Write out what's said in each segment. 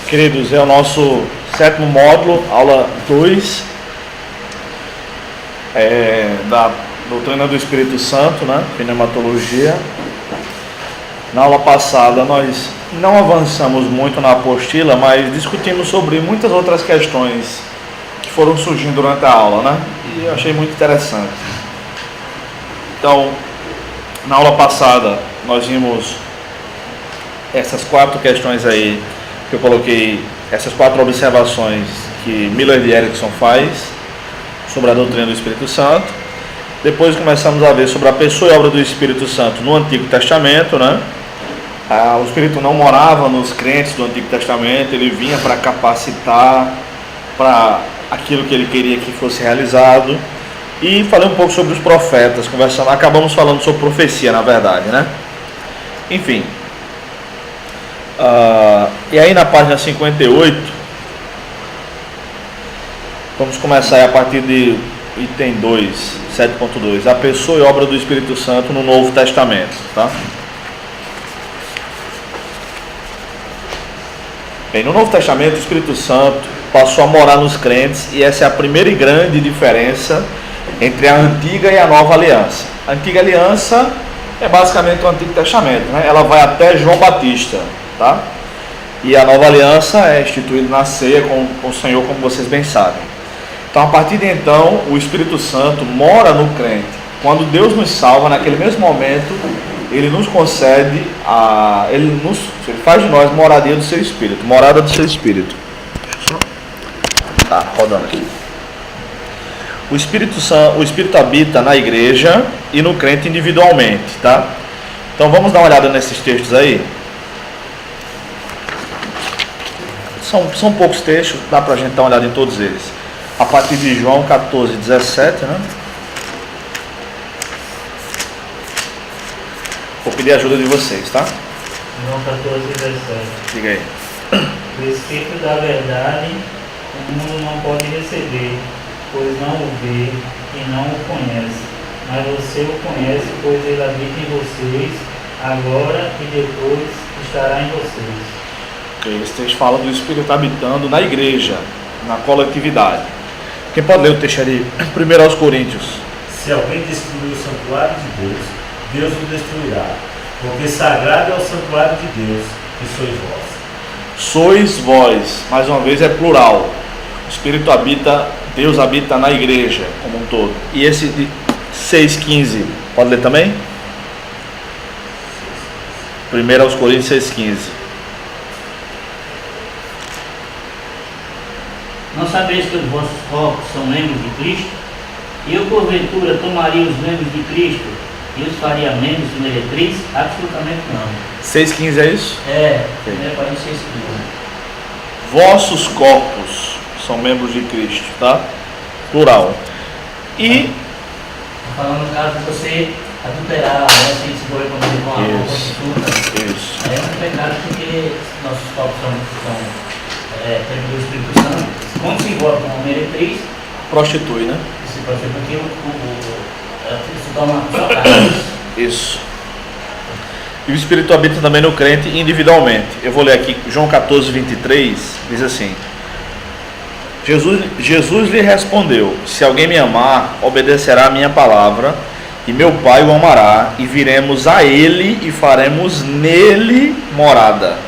Queridos, é o nosso 7º módulo, aula 2, da doutrina do Espírito Santo, né? Pneumatologia. Na aula passada nós não avançamos muito na apostila, mas discutimos sobre muitas outras questões que foram surgindo durante a aula, né? E eu achei muito interessante. Então, na aula passada nós vimos essas 4 questões aí, que eu coloquei, essas 4 observações que Miller e Erickson faz sobre a doutrina do Espírito Santo. Depois começamos a ver sobre a pessoa e obra do Espírito Santo no Antigo Testamento, né? O Espírito não morava nos crentes do Antigo Testamento, ele vinha para capacitar para aquilo que ele queria que fosse realizado. E falei um pouco sobre os profetas, acabamos falando sobre profecia, na verdade, né? Enfim. E aí na página 58, vamos começar a partir de item 2, 7.2, a pessoa e obra do Espírito Santo no Novo Testamento, tá? Bem, no Novo Testamento o Espírito Santo passou a morar nos crentes, e essa é a primeira e grande diferença entre a antiga e a nova aliança. A antiga aliança é basicamente o Antigo Testamento, né? Ela vai até João Batista, tá? E a nova aliança é instituída na ceia com o Senhor, como vocês bem sabem. Então, a partir de então, o Espírito Santo mora no crente. Quando Deus nos salva, naquele mesmo momento, Ele nos concede, Ele faz de nós moradia do seu Espírito, morada do seu Espírito. Tá, rodando aqui. O Espírito habita na igreja e no crente individualmente, tá? Então vamos dar uma olhada nesses textos aí. São poucos textos, dá pra gente dar uma olhada em todos eles. A partir de João 14, 17, né? Vou pedir a ajuda de vocês, tá? João 14, 17. Diga aí. O Espírito da verdade o mundo não pode receber, pois não o vê e não o conhece. Mas você o conhece, pois ele habita em vocês, agora e depois estará em vocês. Esse texto fala do Espírito habitando na igreja, na coletividade. Quem pode ler o texto ali? 1 aos Coríntios. Se alguém destruir o santuário de Deus, Deus o destruirá, porque sagrado é o santuário de Deus, que sois vós. Sois vós, mais uma vez é plural. O Espírito habita, Deus habita na igreja como um todo. E esse de 6,15, pode ler também? 1 aos Coríntios 6,15. Não sabeis que os vossos corpos são membros de Cristo? E eu, porventura, tomaria os membros de Cristo e os faria membros de meretriz? Absolutamente não. 6,15 é isso? É, Okay. 1 Coríntios 6,15. Vossos corpos são membros de Cristo, tá? Plural. E... falando no caso de você adulterar, né? Se for com uma prostituta. Isso. Aí é um pecado porque nossos corpos são templo do Espírito Santo. Quando se envolve com uma meretriz, Prostitui, né? se prostitui porque se torna só carne. Isso. E o Espírito habita também no crente individualmente. Eu vou ler aqui João 14, 23, diz assim: Jesus lhe respondeu: se alguém me amar, obedecerá a minha palavra, e meu Pai o amará, e viremos a ele e faremos nele morada.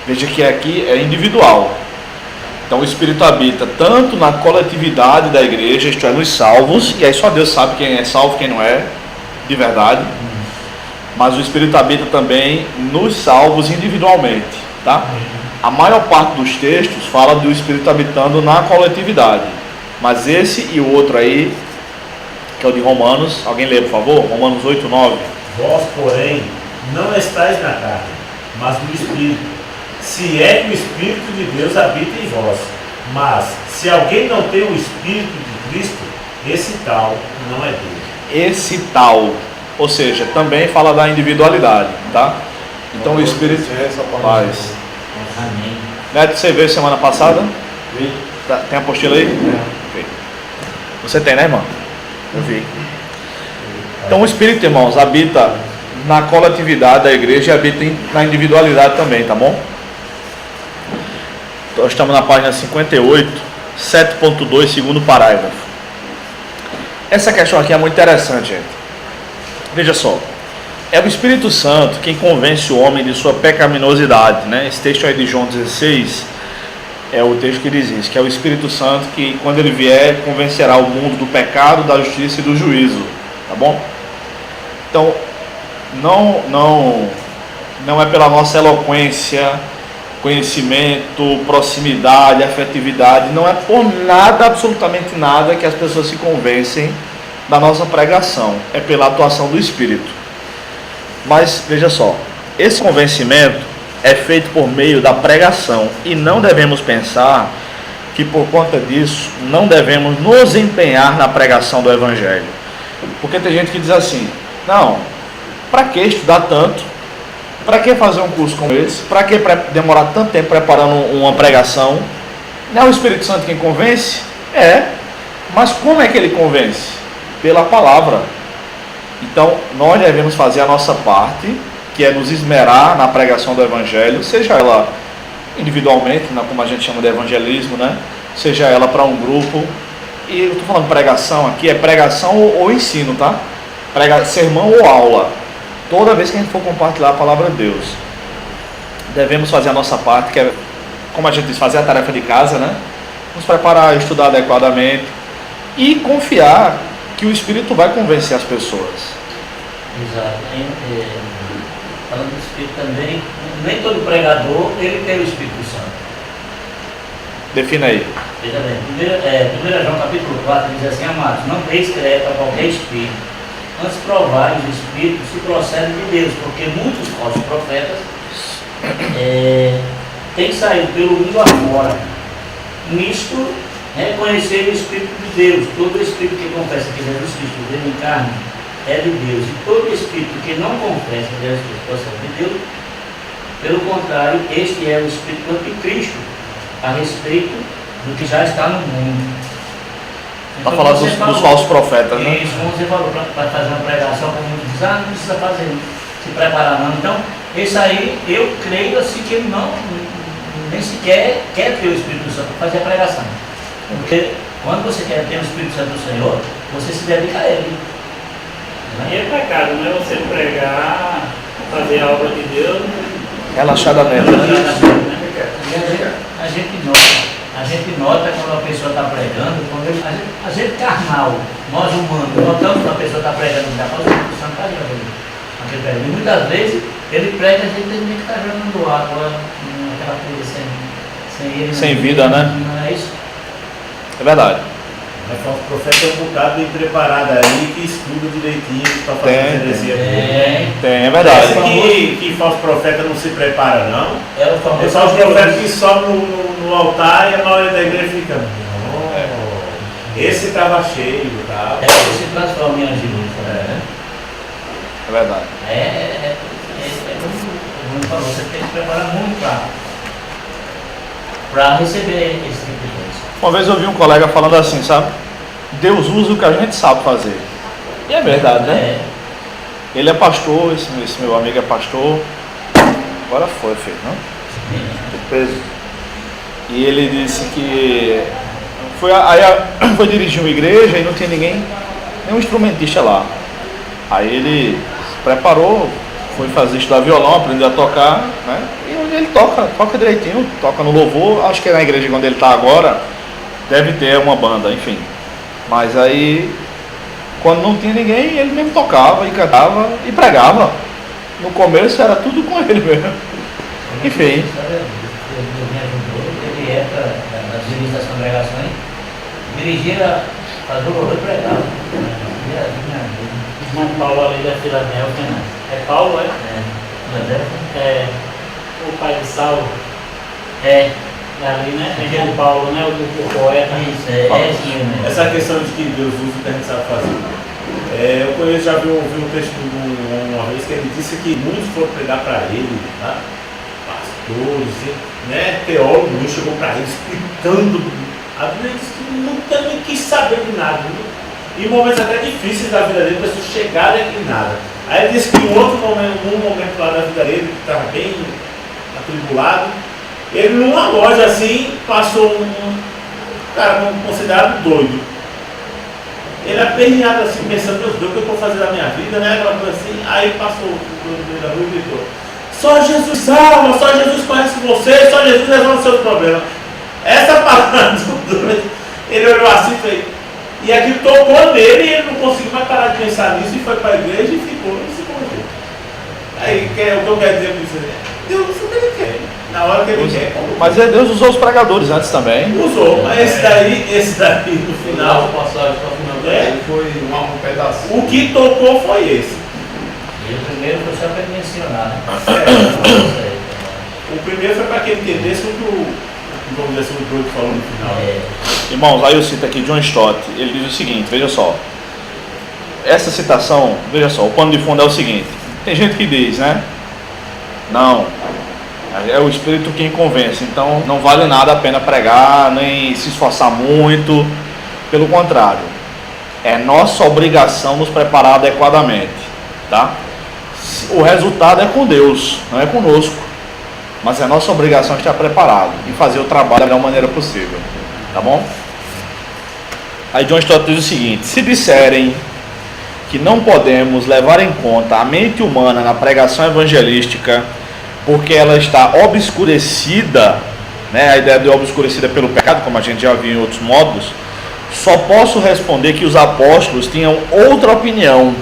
Veja que aqui é individual. Então o Espírito habita tanto na coletividade da igreja, isto é, nos salvos, e aí só Deus sabe quem é salvo e quem não é, de verdade. Mas o Espírito habita também nos salvos individualmente, tá? A maior parte dos textos fala do Espírito habitando na coletividade. Mas esse e o outro aí, que é o de Romanos, alguém lê, por favor? Romanos 8, 9. Vós, porém, não estáis na carne, mas no Espírito. Se é que o Espírito de Deus habita em vós. Mas, se alguém não tem o Espírito de Cristo, esse tal não é dele. Esse tal, ou seja, também fala da individualidade, tá? Então o Espírito faz. Amém. Neto, você veio semana passada? Vi. Tá, tem a apostila aí? Ok. Você tem, né, irmão? Eu vi. Então o Espírito, irmãos, habita na coletividade da igreja e habita na individualidade também, tá bom? Nós estamos na página 58, 7.2, segundo parágrafo. Essa questão aqui é muito interessante, gente. Veja só. É o Espírito Santo quem convence o homem de sua pecaminosidade, né? Esse texto aí de João 16 é o texto que diz isso, que é o Espírito Santo que, quando ele vier, convencerá o mundo do pecado, da justiça e do juízo, tá bom? Então, não é pela nossa eloquência, conhecimento, proximidade, afetividade, não é por nada, absolutamente nada, que as pessoas se convencem da nossa pregação, é pela atuação do Espírito. Mas veja só, esse convencimento é feito por meio da pregação, e não devemos pensar que por conta disso não devemos nos empenhar na pregação do Evangelho. Porque tem gente que diz assim: não, para que estudar tanto? Para que fazer um curso como esse? Para que demorar tanto tempo preparando uma pregação? Não é o Espírito Santo quem convence? É, mas como é que ele convence? Pela palavra. Então, nós devemos fazer a nossa parte, que é nos esmerar na pregação do Evangelho, seja ela individualmente, como a gente chama de evangelismo, né? Seja ela para um grupo. E eu estou falando pregação aqui, é pregação ou ensino, tá? Sermão ou aula. Toda vez que a gente for compartilhar a palavra de Deus, devemos fazer a nossa parte, que é, como a gente diz, fazer a tarefa de casa, né? Nos preparar, estudar adequadamente e confiar que o Espírito vai convencer as pessoas. Exato. Falando do Espírito também, nem todo pregador ele tem o Espírito Santo. Defina aí. Veja bem, 1 João capítulo 4 diz assim: amados, não deis crédito a qualquer espírito, antes provai os espíritos se procedem de Deus, porque muitos falsos profetas têm saído pelo mundo afora. Nisto, reconhecer o Espírito de Deus. Todo espírito que confessa que Jesus Cristo veio em carne é de Deus, e todo espírito que não confessa que Jesus Cristo procede de Deus, pelo contrário, este é o espírito anticristo, a respeito do que já está no mundo. Está falando dos falsos profetas, né? Isso, como você falou, para fazer uma pregação, como mundo diz, não precisa fazer, se preparar não. Então, isso aí, eu creio assim que ele nem sequer quer ter o Espírito Santo para fazer a pregação. Porque quando você quer ter o Espírito Santo do Senhor, você se dedica a Ele. E é pecado, não é você pregar, fazer a obra de Deus Relaxadamente, né? A gente nota quando a pessoa está pregando, a gente carnal, nós humanos, notamos quando a pessoa está pregando, já faz o Espírito Santo para Deus. E muitas vezes ele prega, a gente tem que estar jogando água, aquela coisa sem ele. Sem vida, né? Não é isso? É verdade. Mas falso profeta é um bocado bem preparado aí, que estuda direitinho para fazer a heresia. É verdade. Parece que falso profeta não se prepara, não. É o famoso falso profeta que sobe no altar e a maioria da igreja fica: esse estava cheio, tá? Ele se transforma em anjo de luz, né? É verdade. Como falou, você tem que se preparar muito para receber esse tipo de coisa. Uma vez eu ouvi um colega falando assim, sabe? Deus usa o que a gente sabe fazer. E é verdade, né? Ele é pastor, esse meu amigo é pastor. Agora foi, filho, não? De peso. E ele disse que foi dirigir uma igreja e não tinha nenhum instrumentista lá. Aí ele se preparou, foi estudar violão, aprendeu a tocar, né? E ele toca direitinho, toca no louvor. Acho que na igreja onde ele está agora deve ter uma banda, enfim. Mas aí, quando não tinha ninguém, ele mesmo tocava e cantava e pregava. No começo era tudo com ele mesmo. Enfim. Ele me ajudou, ele entra nas inícios das congregações, dirigia a louvor e pregava. Irmão Paulo ali da Filadélfia, né? É Paulo, é? É o pai de Saulo. Ali, né? Aquele Paulo, né? O poeta. Isso, esse mesmo. Essa questão de que Deus usa o que a gente sabe fazer. Eu conheço, já ouvi um texto uma vez que ele disse que muitos foram pregar para ele, tá? Pastores, né? Teólogos, chegou para ele explicando. A Bíblia diz que nunca nem quis saber de nada. Em momentos até difíceis da vida dele, pessoas chegaram aqui em nada. Aí ele disse que em num momento lá da vida dele, que estava bem atribulado, Ele numa loja assim, passou um cara considerado doido. Ele aperreado assim, pensando, meu Deus, o que eu estou fazendo na minha vida, né? Aquela coisa assim. Aí passou o meio da rua e gritou: só Jesus salva, só Jesus conhece você, só Jesus resolve os seus problemas. Essa palavra do doido, ele olhou assim e fez. E aquilo tocou nele e ele não conseguiu mais parar de pensar nisso e foi para a igreja e ficou e se converteu. Aí o que eu quero dizer com isso? Deus usa o que ele quer, na hora que ele quer. Mas Deus usou os pregadores antes também. Usou, mas esse daí no final. Passagem para o final dele foi um pedacinho. O que tocou foi esse. E o primeiro foi só para ele mencionar, né? O primeiro foi para que ele entendesse o que o doido falou no final. Irmãos, aí eu cito aqui John Stott, ele diz o seguinte, veja só. Essa citação, veja só, o pano de fundo é o seguinte. Tem gente que diz, né? Não, é o Espírito quem convence, então não vale nada a pena pregar, nem se esforçar muito. Pelo contrário, é nossa obrigação nos preparar adequadamente, tá? O resultado é com Deus, não é conosco, mas é nossa obrigação estar preparado e fazer o trabalho da melhor maneira possível, tá bom? Aí John Stott diz o seguinte: se disserem que não podemos levar em conta a mente humana na pregação evangelística porque ela está obscurecida, né, a ideia de obscurecida pelo pecado, como a gente já viu em outros modos, só posso responder que os apóstolos tinham outra opinião.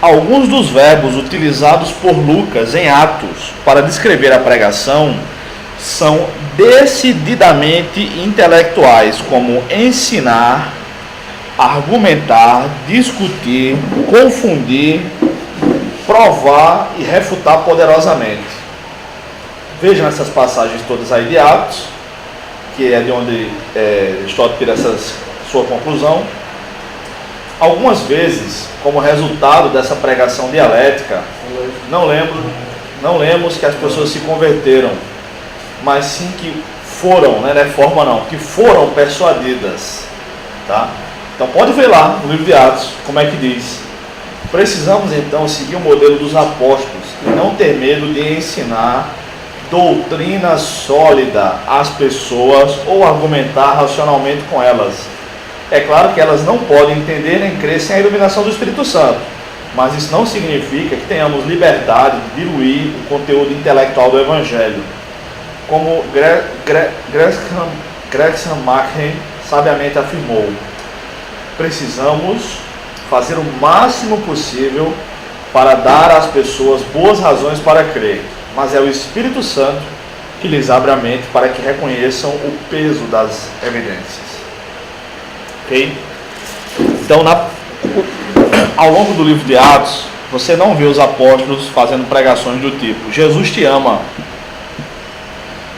Alguns dos verbos utilizados por Lucas em Atos para descrever a pregação são decididamente intelectuais, como ensinar, argumentar, discutir, confundir, provar e refutar poderosamente. Vejam essas passagens todas aí de Atos, que é de onde Stott tira essa sua conclusão. Algumas vezes, como resultado dessa pregação dialética, não lemos que as pessoas se converteram, mas sim que foram, não é forma não, que foram persuadidas, tá? Então pode ver lá no livro de Atos, como é que diz. Precisamos então seguir o modelo dos apóstolos e não ter medo de ensinar doutrina sólida às pessoas ou argumentar racionalmente com elas. É claro que elas não podem entender nem crer sem a iluminação do Espírito Santo, mas isso não significa que tenhamos liberdade de diluir o conteúdo intelectual do Evangelho. Como Gresham Machen sabiamente afirmou, precisamos fazer o máximo possível para dar às pessoas boas razões para crer, mas é o Espírito Santo que lhes abre a mente para que reconheçam o peso das evidências. Ok? Então, ao longo do livro de Atos, você não vê os apóstolos fazendo pregações do tipo: Jesus te ama,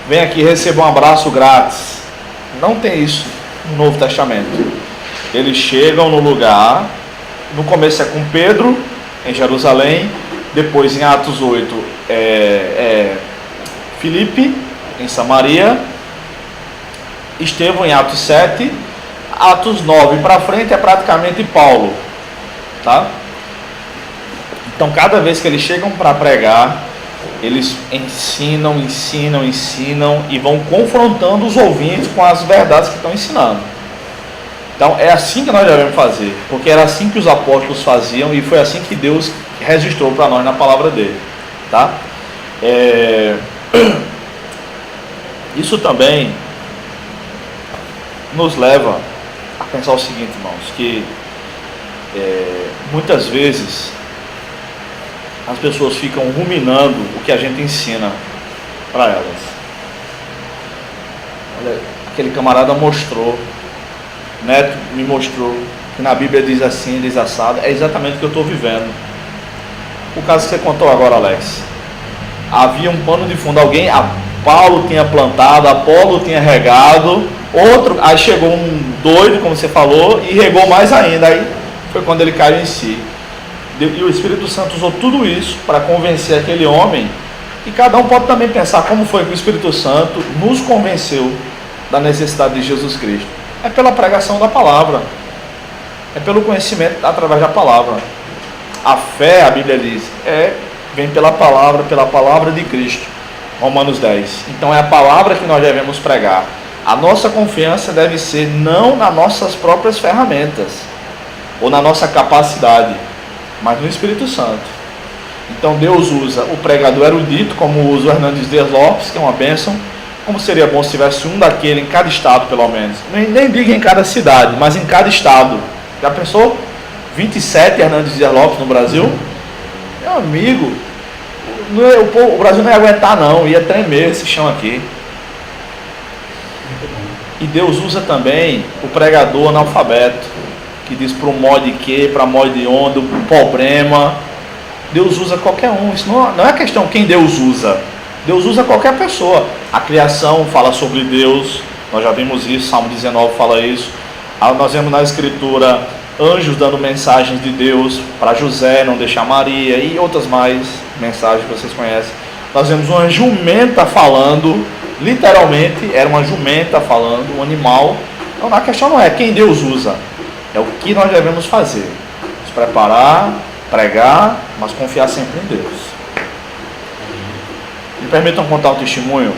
vem aqui receber um abraço grátis. Não tem isso no Novo Testamento. Eles chegam no lugar, no começo é com Pedro, em Jerusalém, depois em Atos 8, Filipe, em Samaria, Estevão em Atos 7, Atos 9 para frente é praticamente Paulo, tá? Então cada vez que eles chegam para pregar, eles ensinam e vão confrontando os ouvintes com as verdades que estão ensinando. Então é assim que nós devemos fazer, porque era assim que os apóstolos faziam e foi assim que Deus registrou para nós na palavra dele, tá? Isso também nos leva a pensar o seguinte, irmãos, que muitas vezes as pessoas ficam ruminando o que a gente ensina para elas. Olha, aquele camarada mostrou, Neto me mostrou que na Bíblia diz assim, diz assado. É exatamente o que eu estou vivendo. O caso que você contou agora, Alex, havia um pano de fundo. Alguém, Paulo tinha plantado, Apolo tinha regado, outro, aí chegou um doido, como você falou, e regou mais ainda. Aí foi quando ele caiu em si. E o Espírito Santo usou tudo isso para convencer aquele homem. E cada um pode também pensar como foi que o Espírito Santo nos convenceu da necessidade de Jesus Cristo. É pela pregação da palavra, é pelo conhecimento através da palavra. A fé, a Bíblia diz, vem pela palavra de Cristo. Romanos 10. Então é a palavra que nós devemos pregar. A nossa confiança deve ser não nas nossas próprias ferramentas ou na nossa capacidade, mas no Espírito Santo. Então Deus usa o pregador erudito, como usa o Hernandes Dias Lopes, que é uma bênção. Como seria bom se tivesse um daquele em cada estado, pelo menos. Nem diga em cada cidade, mas em cada estado. Já pensou? 27 Hernandes Dias Lopes no Brasil? Meu amigo, o Brasil não ia aguentar não, ia tremer esse chão aqui. E Deus usa também o pregador analfabeto, que diz para o mod de quê, para mod de onde, o problema. Deus usa qualquer um. Isso não é questão quem Deus usa. Deus usa qualquer pessoa. A criação fala sobre Deus, nós já vimos isso, Salmo 19 fala isso. Nós vemos na Escritura anjos dando mensagens de Deus para José não deixar Maria, e outras mais mensagens que vocês conhecem. Nós vemos uma jumenta falando, literalmente era uma jumenta falando, um animal. Então a questão não é quem Deus usa, é o que nós devemos fazer. Nos preparar, pregar, mas confiar sempre em Deus. Me permitam contar um testemunho.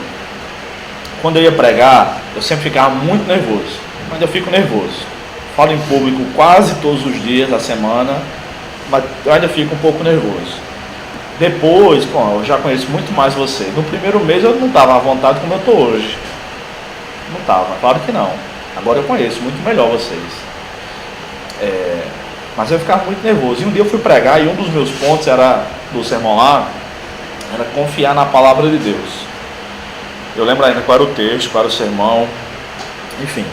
Quando eu ia pregar, eu sempre ficava muito nervoso. Mas eu fico nervoso. Falo em público quase todos os dias da semana, mas eu ainda fico um pouco nervoso. Depois, eu já conheço muito mais você. No primeiro mês eu não estava à vontade como eu estou hoje. Não estava, claro que não. Agora eu conheço muito melhor vocês. Mas eu ficava muito nervoso. E um dia eu fui pregar e um dos meus pontos do sermão lá era confiar na palavra de Deus. Eu lembro ainda qual era o texto, qual era o sermão, enfim.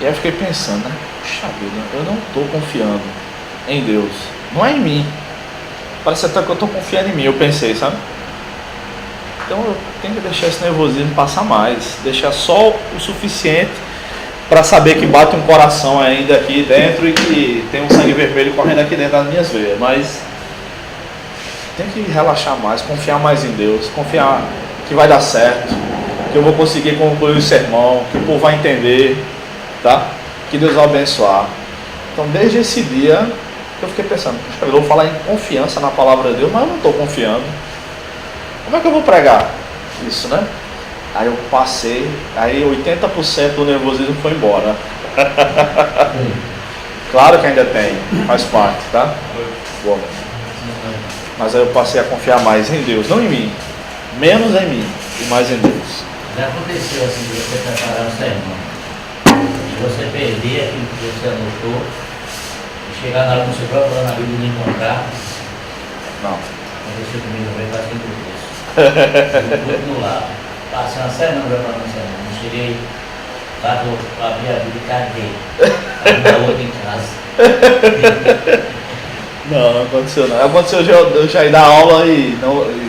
E aí eu fiquei pensando, né? Puxa vida, eu não estou confiando em Deus, não é em mim. Parece até que eu estou confiando em mim, eu pensei, sabe? Então eu tenho que deixar esse nervosismo passar mais, deixar só o suficiente para saber que bate um coração ainda aqui dentro e que tem um sangue vermelho correndo aqui dentro das minhas veias, mas tem que relaxar mais, confiar mais em Deus, confiar que vai dar certo, que eu vou conseguir concluir o sermão, que o povo vai entender, tá? Que Deus vai abençoar. Então desde esse dia eu fiquei pensando, eu vou falar em confiança na palavra de Deus, mas eu não estou confiando. Como é que eu vou pregar isso, né? Aí eu passei, aí 80% do nervosismo foi embora. Claro que ainda tem, faz parte, tá? Boa. Mas aí eu passei a confiar mais em Deus, não em mim, menos em mim e mais em Deus. Já aconteceu assim, de você preparar o sermão, de você perder aquilo que você anotou, e chegar na hora do seu próprio na Bíblia e não encontrar? Não. Aconteceu comigo também, faz tempo disso. Eu fui no lado, passei uma semana preparando o sermão, não cheguei lá, eu abri a Bíblia e caguei. Ainda outra em casa. Não aconteceu não. Aconteceu eu já ir dar aula e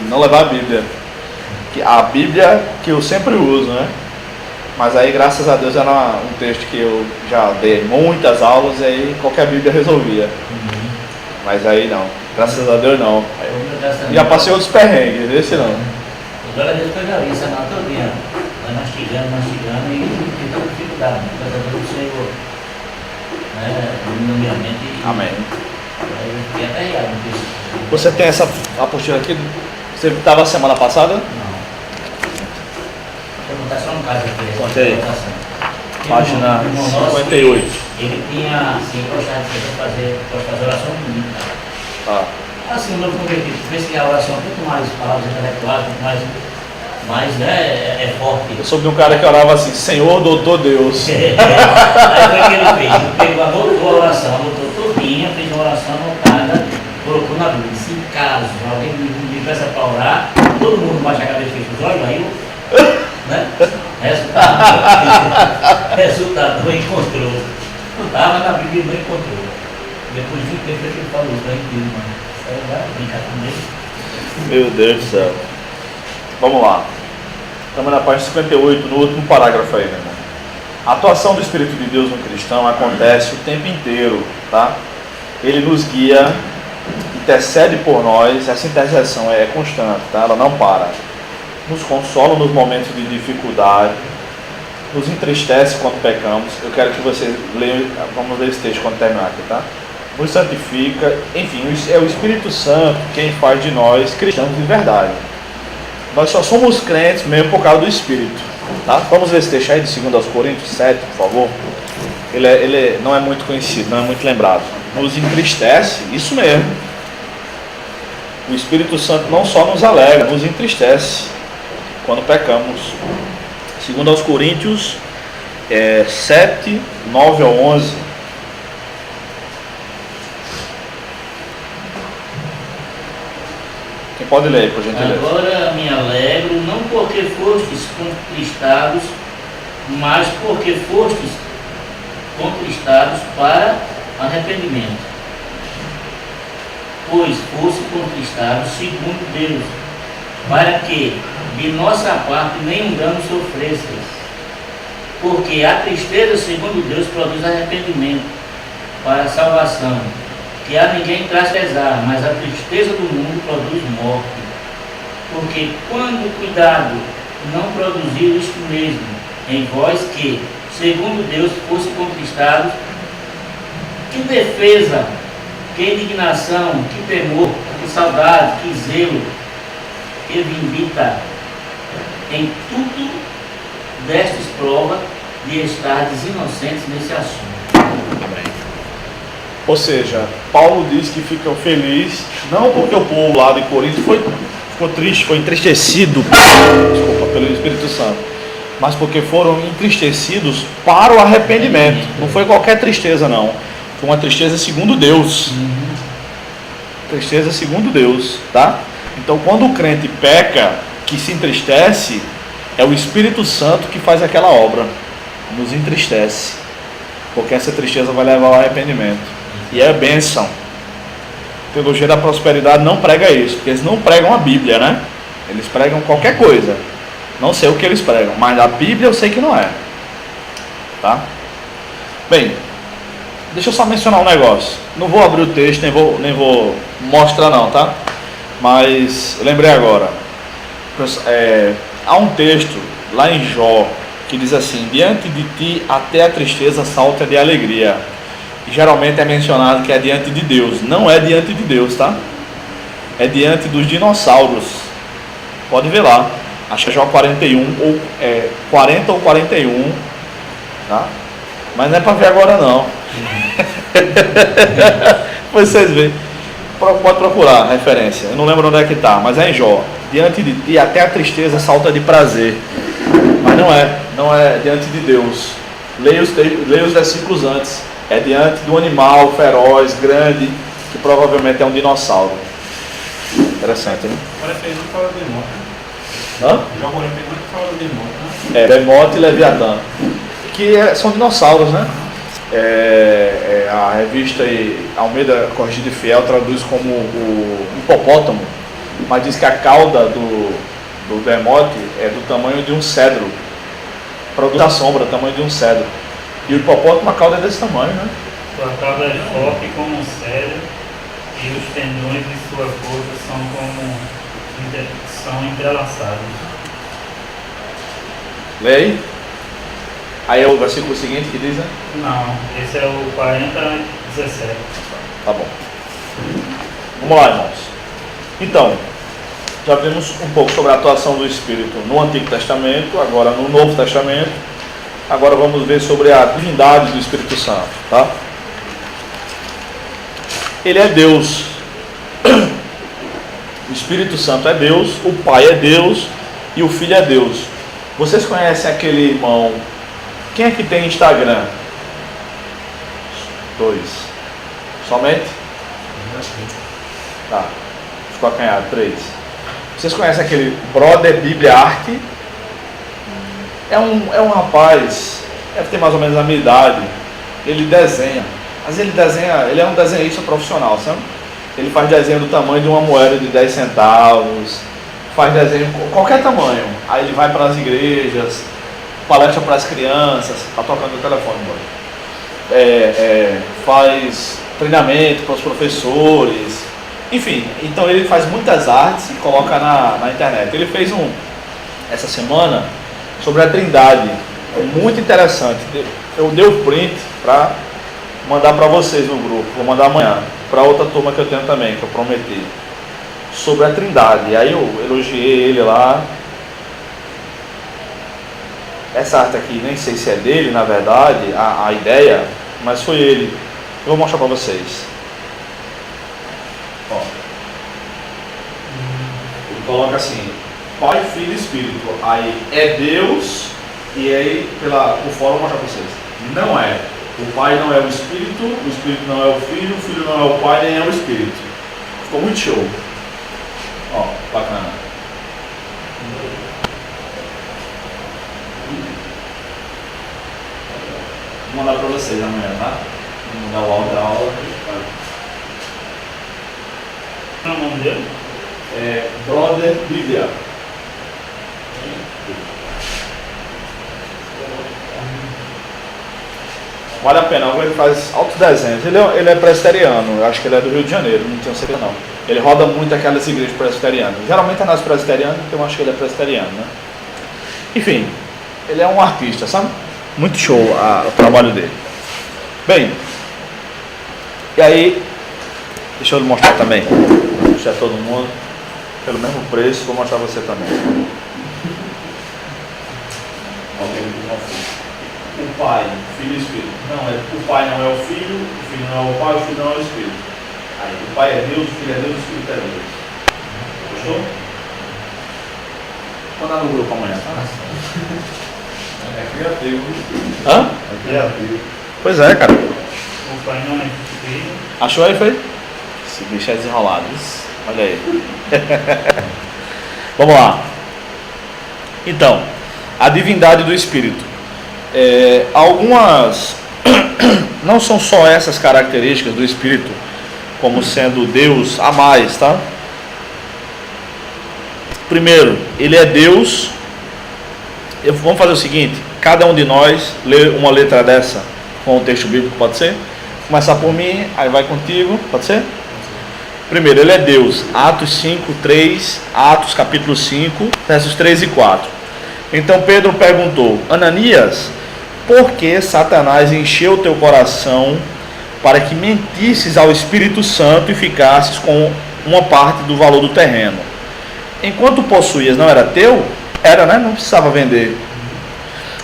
não levar a Bíblia. A Bíblia que eu sempre uso, né? Mas aí, graças a Deus, era um texto que eu já dei muitas aulas e aí qualquer Bíblia resolvia. Mas aí não. Graças a Deus não. Já passei outros perrengues, esse não. Agora a Deus que eu já vi essa nota todinha. Vai mastigando e tem tanta dificuldade. Mas a Deus do Senhor, né? Ilumina minha mente. Amém. Eu fiquei até errado no texto. Você tem essa apostila aqui? Você estava semana passada? Não. Vou contar só um caso aqui. Conte aí. Página 58. Ele tinha, assim, gostado de fazer oração comigo. Ah. Assim, o novo convertido, fez que a oração muito mais palavras intelectuais, muito mais né, é forte. Eu soube de um cara que orava assim, Senhor, doutor Deus. Aí foi o que ele fez, ele pegou, anotou a oração, anotou todinha, fez uma oração anotada, colocou na Bíblia. Se caso alguém me peça para orar, todo mundo baixa a cabeça e fecha os olhos, aí né? Resultado, não encontrou. Estava na Bíblia e não encontrou. Depois de um tempo ele falou, não entendo, mano. Aí vai brincar com ele. Meu Deus do céu. Vamos lá. Estamos na página 58, no último parágrafo aí, meu irmão. A atuação do Espírito de Deus no cristão acontece o tempo inteiro, tá? Ele nos guia, intercede por nós, essa intercessão é constante, tá? Ela não para. Nos consola nos momentos de dificuldade, nos entristece quando pecamos. Eu quero que vocês leiam, vamos ler esse texto quando terminar aqui, tá? Nos santifica, enfim, é o Espírito Santo quem faz de nós cristãos de verdade. Nós só somos crentes mesmo por causa do Espírito. Tá? Vamos ver esse texto aí de 2 Coríntios 7, por favor. Ele não é muito conhecido, não é muito lembrado. Nos entristece, isso mesmo. O Espírito Santo não só nos alegra, nos entristece quando pecamos. 2 Coríntios 7, 9 ao 11. Quem pode ler, por gentileza? Agora me alegro, não porque fostes contristados, mas porque fostes contristados para arrependimento. Pois fosse contristados segundo Deus, para que de nossa parte nenhum dano sofresseis. Porque a tristeza segundo Deus produz arrependimento para a salvação, que a ninguém traz pesar, mas a tristeza do mundo produz morte. Porque quando cuidado não produziu isto mesmo em vós que, segundo Deus, fosse contristados, que defesa, que indignação, que temor, que saudade, que zelo, que vindita, em tudo destes prova de estardes inocentes nesse assunto. Ou seja, Paulo diz que ficam felizes, não porque o povo lá de Corinto ficou triste, foi entristecido, pelo Espírito Santo, mas porque foram entristecidos para o arrependimento. Não foi qualquer tristeza, não. Foi uma tristeza segundo Deus. Tristeza segundo Deus, tá? Então, quando o crente peca, que se entristece, é o Espírito Santo que faz aquela obra, nos entristece, porque essa tristeza vai levar ao arrependimento. E é bênção. A teologia da prosperidade não prega isso, porque eles não pregam a Bíblia, né? Eles pregam qualquer coisa. Não sei o que eles pregam, mas a Bíblia eu sei que não é. Tá? Bem, deixa eu só mencionar um negócio. Não vou abrir o texto, nem vou mostrar não, tá? Mas eu lembrei agora. Há um texto lá em Jó que diz assim: diante de ti até a tristeza salta de alegria. E geralmente é mencionado que é diante de Deus. Não é diante de Deus, tá? É diante dos dinossauros. Pode ver lá. Acho que é Jó 41 ou 40 ou 41, tá? Mas não é para ver agora não. Vocês veem. Pode procurar a referência. Eu não lembro onde é que está, mas é em Jó. Diante de ti até a tristeza salta de prazer. Mas não é diante de Deus. Leia os versículos antes. É diante do animal feroz, grande, que provavelmente é um dinossauro. Interessante, né? Parece que ele não fala de morte. Hã? Já morreu não fala de morte, né? Bemote e Leviatã. Que são dinossauros, né? A revista Almeida Corrigida e Fiel traduz como o hipopótamo, mas diz que a cauda do Bemote é do tamanho de um cedro. Produz a sombra, tamanho de um cedro. E o hipopótamo, a cauda é desse tamanho, né? Sua cauda é forte como um cedro, e os tendões de sua coxa são entrelaçados. Lê aí. Aí é o versículo seguinte que diz, né? Não, esse é o 40:17. Tá bom. Vamos lá, irmãos. Então, já vimos um pouco sobre a atuação do Espírito no Antigo Testamento, agora no Novo Testamento. Agora vamos ver sobre a divindade do Espírito Santo, tá? Ele é Deus. O Espírito Santo é Deus, o Pai é Deus e o Filho é Deus. Vocês conhecem aquele irmão? Quem é que tem Instagram? 2. Somente? Tá. Ficou acanhado. 3. Vocês conhecem aquele Brother Bíblia Arte? É um rapaz, deve ter mais ou menos a minha idade. Ele desenha. Mas ele é um desenhista profissional, sabe? Ele faz desenho do tamanho de uma moeda de 10 centavos. Faz desenho qualquer tamanho. Aí ele vai para as igrejas, palestra para as crianças. Está tocando o telefone agora. Faz treinamento para os professores. Enfim, então ele faz muitas artes e coloca na internet. Ele fez essa semana sobre a Trindade. É muito interessante. Eu dei o print para mandar para vocês no grupo. Vou mandar amanhã para outra turma que eu tenho também, que eu prometi. sobre a Trindade. Aí eu elogiei ele lá. Essa arte aqui, nem sei se é dele, na verdade, a ideia, mas foi ele. Eu vou mostrar para vocês. Ó. Ele coloca assim: Pai, Filho e Espírito. Aí é Deus, e aí por fora eu vou mostrar para vocês. Não é. O Pai não é o Espírito não é o Filho não é o Pai, nem é o Espírito. Ficou muito show. Ó, bacana. Vou mandar para vocês amanhã, tá? Vou mandar o áudio da aula. Qual é o nome dele? É Brother Bíblia. Vale a pena, ele faz altos desenhos. Ele é presbiteriano, eu acho que ele é do Rio de Janeiro, não tenho certeza não. Ele roda muito aquelas igrejas presbiterianas. Geralmente é nas presbiterianas, porque eu acho que ele é presbiteriano, né? Enfim, ele é um artista, sabe? Muito show o trabalho dele. Bem, e aí, deixa eu lhe mostrar também. Vou mostrar todo mundo pelo mesmo preço, vou mostrar você também. O Pai, Filho e Espírito. Não, o Pai não é o Filho não é o Pai, o Filho não é o Espírito. Aí, o Pai é Deus, o Filho é Deus, o Espírito é Deus. Gostou? Vou mandar no grupo amanhã, tá? É criativo. Hã? É criativo. Pois é, cara. O Pai não é Filho. Achou aí, foi? Esse bicho é desenrolado. Olha aí. Vamos lá. Então, a divindade do Espírito. Algumas, não são só essas características do Espírito, como sendo Deus a mais, tá? Primeiro, ele é Deus. Vamos fazer o seguinte: cada um de nós lê uma letra dessa com o texto bíblico, pode ser? Começar por mim, aí vai contigo, pode ser? Primeiro, ele é Deus. Atos 5:3, Atos capítulo 5, versos 3 e 4. Então Pedro perguntou: Ananias, por que Satanás encheu o teu coração para que mentisses ao Espírito Santo e ficasses com uma parte do valor do terreno? Enquanto possuías, não era teu? Era, né? Não precisava vender.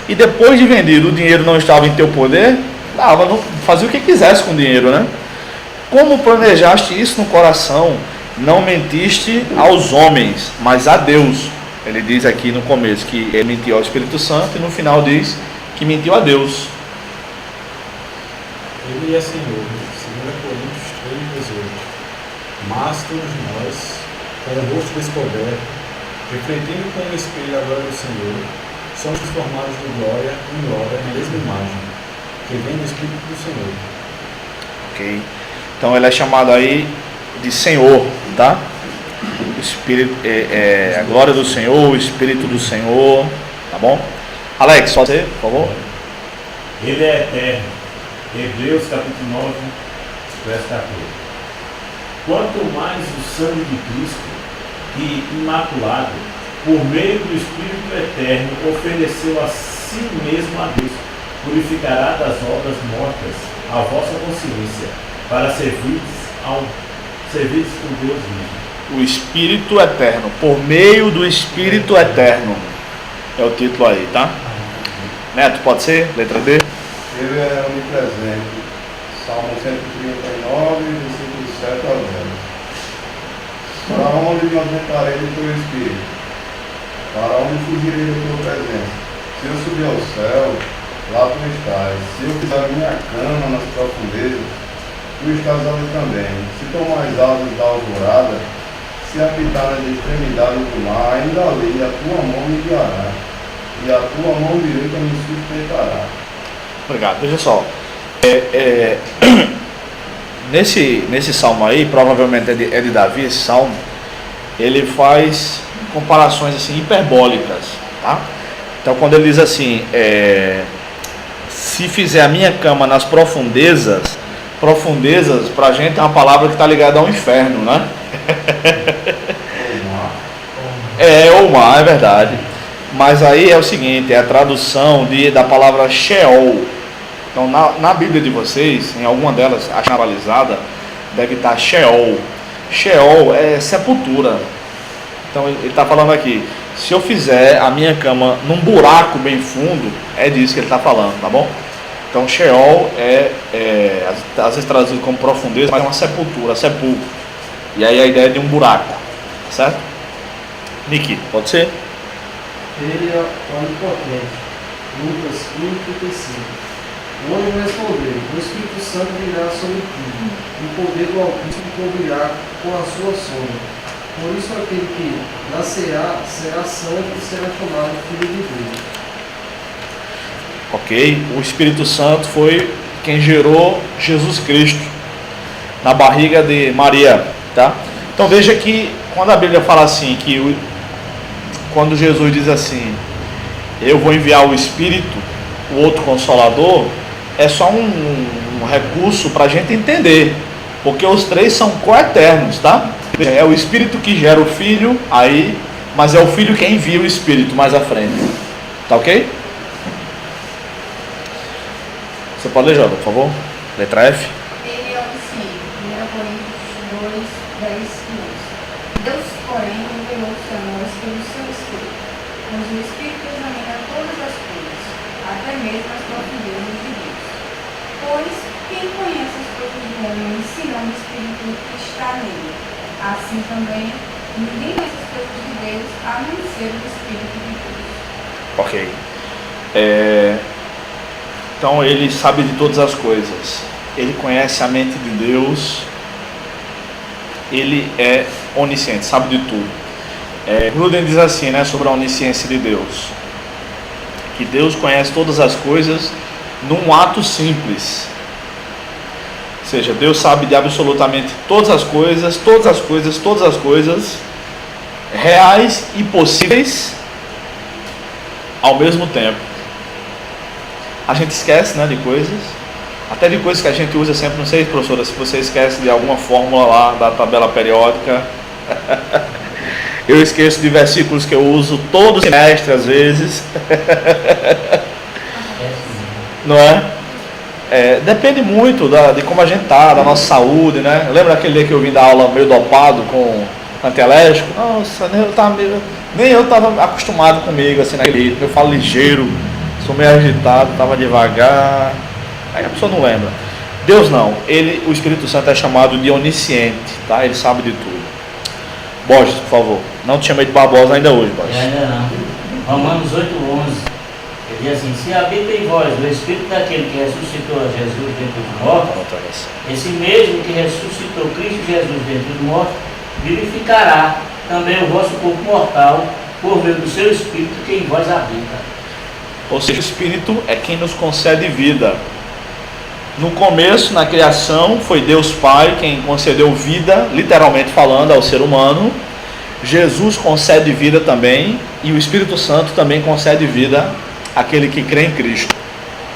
E depois de vendido, o dinheiro não estava em teu poder? Dava, fazia o que quisesse com o dinheiro, né? Como planejaste isso no coração? Não mentiste aos homens, mas a Deus. Ele diz aqui no começo que ele mentiu ao Espírito Santo, e no final diz que mentiu a Deus. Ele é Senhor, 2 Coríntios 3:18. Mas todos nós, com o rosto descoberto, refletindo com o espelho a glória do Senhor, somos transformados de glória em glória na mesma imagem, que vem do Espírito do Senhor. Ok. Então ele é chamado aí de Senhor, tá? O Espírito, a glória do Senhor, o Espírito do Senhor, tá bom? Alex, pode ser, por favor? Ele é eterno. Hebreus capítulo 9, verso 14. Quanto mais o sangue de Cristo, que imaculado, por meio do Espírito eterno, ofereceu a si mesmo a Deus, purificará das obras mortas a vossa consciência, para servir com Deus vivo. O Espírito Eterno, por meio do Espírito Eterno. É o título aí, tá? Neto, pode ser? Letra D? Ele é onipresente. Salmo 139, versículo 7 a 10. Para onde me ausentarei do teu Espírito? Para onde fugirei da tua presença? Se eu subir ao céu, lá tu estás. Se eu fizer minha cama nas profundezas, tu estás ali também. Se tomar as asas da alvorada, se habitar nas extremidades do mar, ainda ali a tua mão me guiará, e a tua mão direita me sustentará. Obrigado. Veja só. Nesse salmo aí, provavelmente é de Davi, esse salmo, ele faz comparações assim hiperbólicas, tá? Então quando ele diz assim, se fizer a minha cama nas profundezas pra gente é uma palavra que está ligada ao inferno, né? Ou mar, é verdade. Mas aí é o seguinte, é a tradução da palavra Sheol. Então na Bíblia de vocês, em alguma delas, a atualizada, deve estar Sheol. Sheol é sepultura. Então ele está falando aqui, se eu fizer a minha cama num buraco bem fundo, é disso que ele está falando, tá bom? Então Sheol às vezes traduzido como profundeza, mas é uma sepultura, sepulcro. E aí a ideia é de um buraco, certo? Niki, pode ser? Ele é onipotente. Lucas 15:35. O homem respondeu: o Espírito Santo virá sobre ti, e o poder do Altíssimo cobrirá com a sua sombra. Por isso aquele que nascerá será santo e será chamado Filho de Deus. Ok, o Espírito Santo foi quem gerou Jesus Cristo na barriga de Maria, tá? Então veja que quando a Bíblia fala assim, quando Jesus diz assim, eu vou enviar o Espírito, o outro Consolador, é só um recurso para a gente entender, porque os três são coeternos, tá? É o Espírito que gera o Filho, aí, mas é o Filho que envia o Espírito mais à frente, tá ok? Você pode ler, Jota, por favor? Letra F. Ele é onisciente. 1 Coríntios 2, 10, 15. Deus, porém, revelou-se a nós pelo seu Espírito, pois o Espírito examina todas as coisas, até mesmo as profundezas de Deus. Pois, quem conhece as coisas do homem, senão o Espírito que está nele? Assim também, ninguém conhece as coisas de Deus, a não ser o Espírito de Deus. Ok. Então ele sabe de todas as coisas. Ele conhece a mente de Deus. Ele é onisciente, sabe de tudo. Gruden diz assim, né, sobre a onisciência de Deus, que Deus conhece todas as coisas num ato simples. Ou seja, Deus sabe de absolutamente todas as coisas, reais e possíveis ao mesmo tempo. A gente esquece, né, de coisas, até de coisas que a gente usa sempre. Não sei, professora, se você esquece de alguma fórmula lá da tabela periódica. Eu esqueço de versículos que eu uso todo semestre às vezes. Não é? Depende muito de como a gente está, da nossa saúde, né? Lembra aquele dia que eu vim dar aula meio dopado com antialérgico? Nossa, nem eu estava acostumado comigo assim naquele ritmo. Eu falo ligeiro, sou meio agitado, estava devagar. Aí a pessoa não lembra. Deus não, o Espírito Santo é chamado de onisciente, tá? Ele sabe de tudo. Borges, por favor. Não te chamei de Barbosa ainda hoje, Borges. Ainda não. Romanos 8:11. Ele diz assim: se habita em vós o Espírito daquele que ressuscitou a Jesus dentre os mortos, esse mesmo que ressuscitou Cristo Jesus dentre os mortos, vivificará também o vosso corpo mortal por meio do seu Espírito que em vós habita. Ou seja, o Espírito é quem nos concede vida. No começo, na criação, foi Deus Pai quem concedeu vida, literalmente falando, ao ser humano. Jesus concede vida também, e o Espírito Santo também concede vida àquele que crê em Cristo.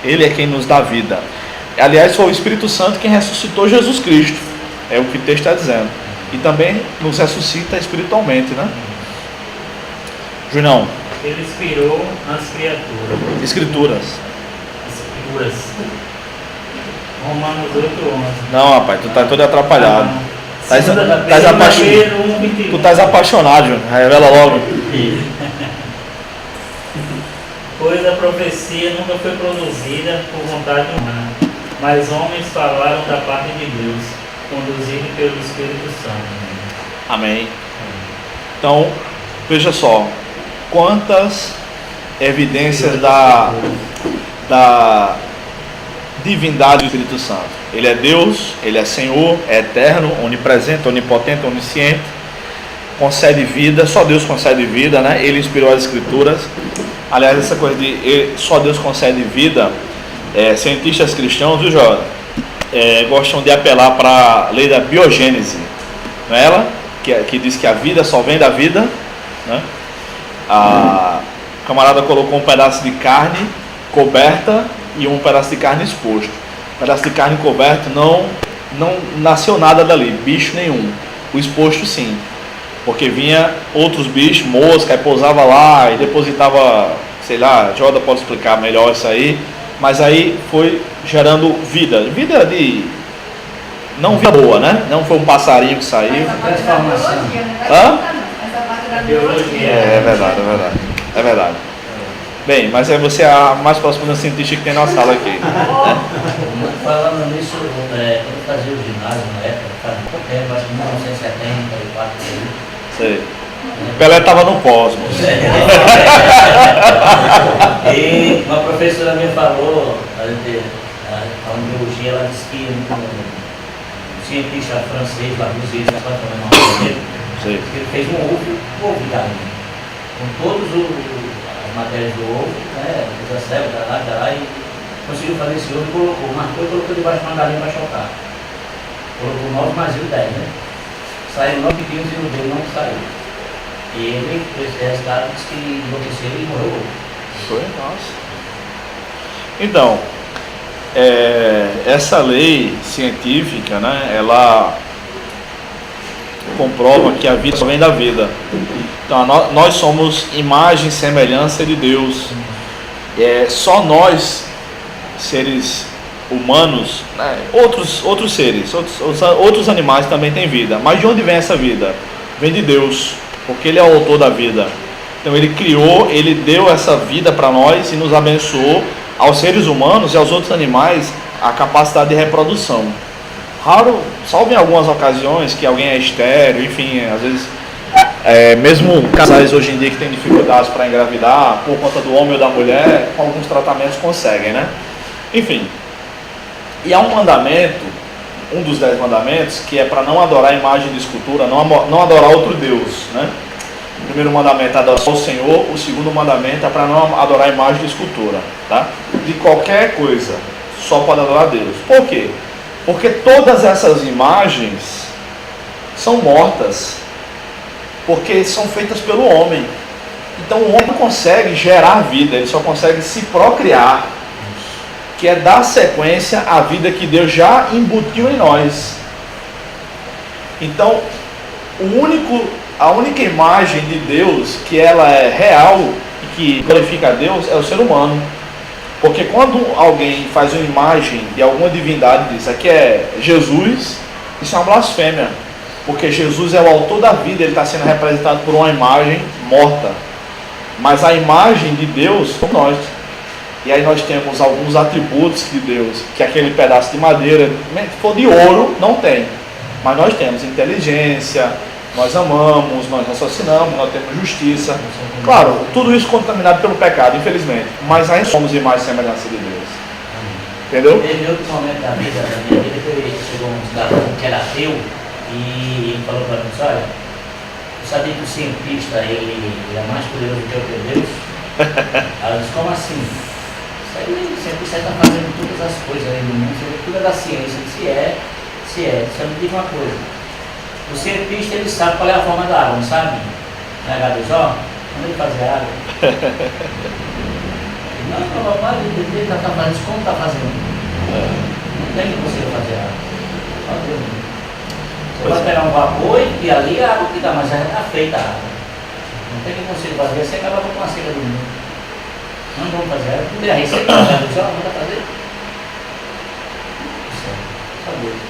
Ele é quem nos dá vida. Aliás, foi o Espírito Santo quem ressuscitou Jesus Cristo, é o que o texto está dizendo. E também nos ressuscita espiritualmente, né? Junão. Ele inspirou nas criaturas. Escrituras. Romanos 8:11. Não, rapaz, tu tá todo atrapalhado. Tu estás apaixonado, Júnior. Revela logo. Pois a profecia nunca foi produzida por vontade humana, mas homens falaram da parte de Deus, conduzidos pelo Espírito Santo. Amém. Então, veja só, quantas evidências da divindade do Espírito Santo. Ele é Deus, ele é Senhor, é eterno, onipresente, onipotente, onisciente, concede vida, só Deus concede vida, né? Ele inspirou as Escrituras. Aliás, essa coisa de só Deus concede vida, cientistas cristãos, viu, Jota? Gostam de apelar para a lei da biogênese, não é ela? Que diz que a vida só vem da vida, né? A camarada colocou um pedaço de carne coberta e um pedaço de carne exposto. O pedaço de carne coberto não nasceu nada dali, bicho nenhum. O exposto sim, porque vinha outros bichos, mosca, e pousava lá e depositava, sei lá, Joda pode explicar melhor isso aí, mas aí foi gerando vida de não vida boa, né? Não foi um passarinho que saiu. Essa parte da biologia, não vai Hã? contar, não. Essa parte da biologia. É verdade, é verdade. É verdade. Bem, mas você é a mais próxima da cientista que tem na sala aqui. Né? Falando nisso, quando eu fazia o ginásio na época, faz pouco tempo, acho que em 1974, Sei. Pelé estava no Cosmos. E uma professora me falou, falando de biologia, ela disse que um cientista francês, Lavoisier, que ele fez um ovo de galinha, com todas as matérias do ovo, né, fez a célula, lá, e conseguiu fazer esse ovo e colocou debaixo de uma galinha para chocar. Colocou 9 mais 10, né? Saíram 9 pequenos e no dele não saiu. E ele, com esse resultado, disse que enlouqueceu e morreu. Foi? Nossa. Então, essa lei científica, né, ela comprova que a vida só vem da vida. Então, nós somos imagem e semelhança de Deus. Só nós, seres humanos, né, outros seres, outros animais também têm vida. Mas de onde vem essa vida? Vem de Deus, porque Ele é o autor da vida. Então Ele criou, Ele deu essa vida para nós e nos abençoou, aos seres humanos e aos outros animais, a capacidade de reprodução. Raro, salvo em algumas ocasiões que alguém é estéril, enfim, às vezes mesmo casais hoje em dia que têm dificuldades para engravidar por conta do homem ou da mulher, com alguns tratamentos conseguem, né? Enfim, e há um mandamento, um dos 10 mandamentos, que é para não adorar a imagem de escultura, não adorar outro Deus, né? O primeiro mandamento é adorar o Senhor, o segundo mandamento é para não adorar a imagem de escultura, tá? De qualquer coisa, só pode adorar a Deus. Por quê? Porque todas essas imagens são mortas, porque são feitas pelo homem. Então o homem não consegue gerar vida, ele só consegue se procriar, que é dar sequência à vida que Deus já embutiu em nós. Então a única imagem de Deus que ela é real e que glorifica a Deus é o ser humano. Porque quando alguém faz uma imagem de alguma divindade e diz aqui é Jesus, isso é uma blasfêmia. Porque Jesus é o autor da vida, ele está sendo representado por uma imagem morta. Mas a imagem de Deus somos nós. E aí nós temos alguns atributos de Deus, que aquele pedaço de madeira, se for de ouro, não tem. Mas nós temos inteligência, nós amamos, nós raciocinamos, nós temos justiça. Claro, tudo isso contaminado pelo pecado, infelizmente. Mas ainda somos imagem e semelhança de Deus. Entendeu? Teve outro momento da minha vida que chegou um cidadão que era ateu e ele falou para mim, olha, eu sabia que o cientista ele é mais poderoso do que o teu Deus? Ela disse, como assim? Isso aí, o cientista está fazendo todas as coisas aí no mundo, tudo é da ciência. Se é, só me diga uma coisa. O cientista ele sabe qual é a forma da água, não sabe? Né, H2O? Quando ele fazer água. Não, papai, ele está fazendo isso, como está fazendo? Não tem que você fazer água. Só Deus. Você vai pegar um vapor e ali a água que dá, mas já está feita a água. Não tem que você fazer, você acaba com a seca do mundo. Não vamos fazer água. Tudo é a receita, H2O, manda fazer. Só Deus.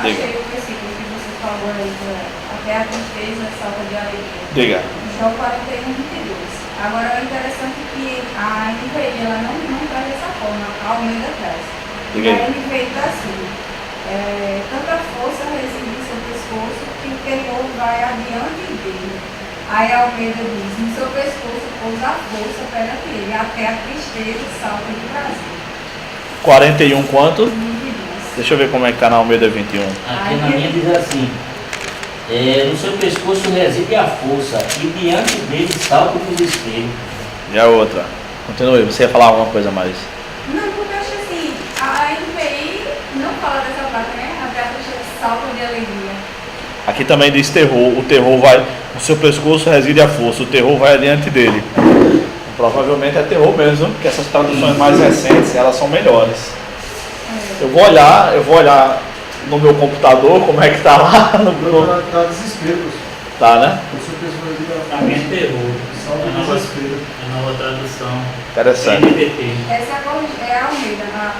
Achei o versículo que você falou aí, até a tristeza salva de alegria. Diga. João 41, 22. Agora é interessante que a NVI ela não traz dessa forma, ao meio da frase. Diga aí. A NVI está assim, tanta força reside em seu pescoço que o terror vai adiante dele. Aí Almeida diz, no seu pescoço pousa a força perante ele, até a tristeza salva de prazer. 41 quanto? 22. Deixa eu ver como é que está na Almeida 21. Aqui na minha diz assim, no seu pescoço reside a força e diante dele salta o desespero. E a outra? Continue, você ia falar alguma coisa mais? Não, porque eu acho assim, a NVI não fala dessa parte, né? Até a tristeza salva de alegria. Aqui também diz terror, o terror vai, no seu pescoço reside a força, o terror vai adiante dele. Provavelmente é terror mesmo, porque essas traduções mais recentes, elas são melhores. Eu vou olhar no meu computador como é que tá lá no grupo. Está desespero. Tá, né? A minha é terror. Salva de desespero. É nova tradução. Interessante. NVT. Essa é a Almeida, a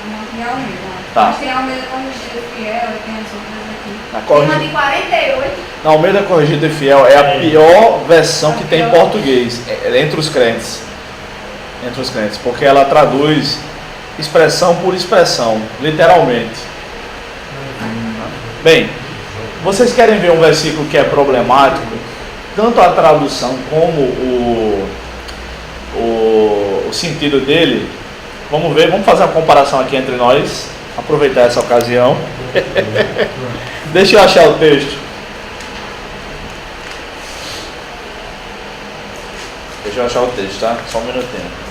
Almeida. Tá. Mas tem a Almeida Corrigida Fiel, tem as outras aqui. Na Tem uma corrigida, de 48. na Almeida Corrigida e Fiel é a pior versão que tem em português, entre os crentes. Entre os crentes, porque ela traduz expressão por expressão, literalmente. Bem, vocês querem ver um versículo que é problemático? Tanto a tradução como o sentido dele. Vamos ver, vamos fazer uma comparação aqui entre nós. Aproveitar essa ocasião. Deixa eu achar o texto. Deixa eu achar o texto, tá? Só um minutinho.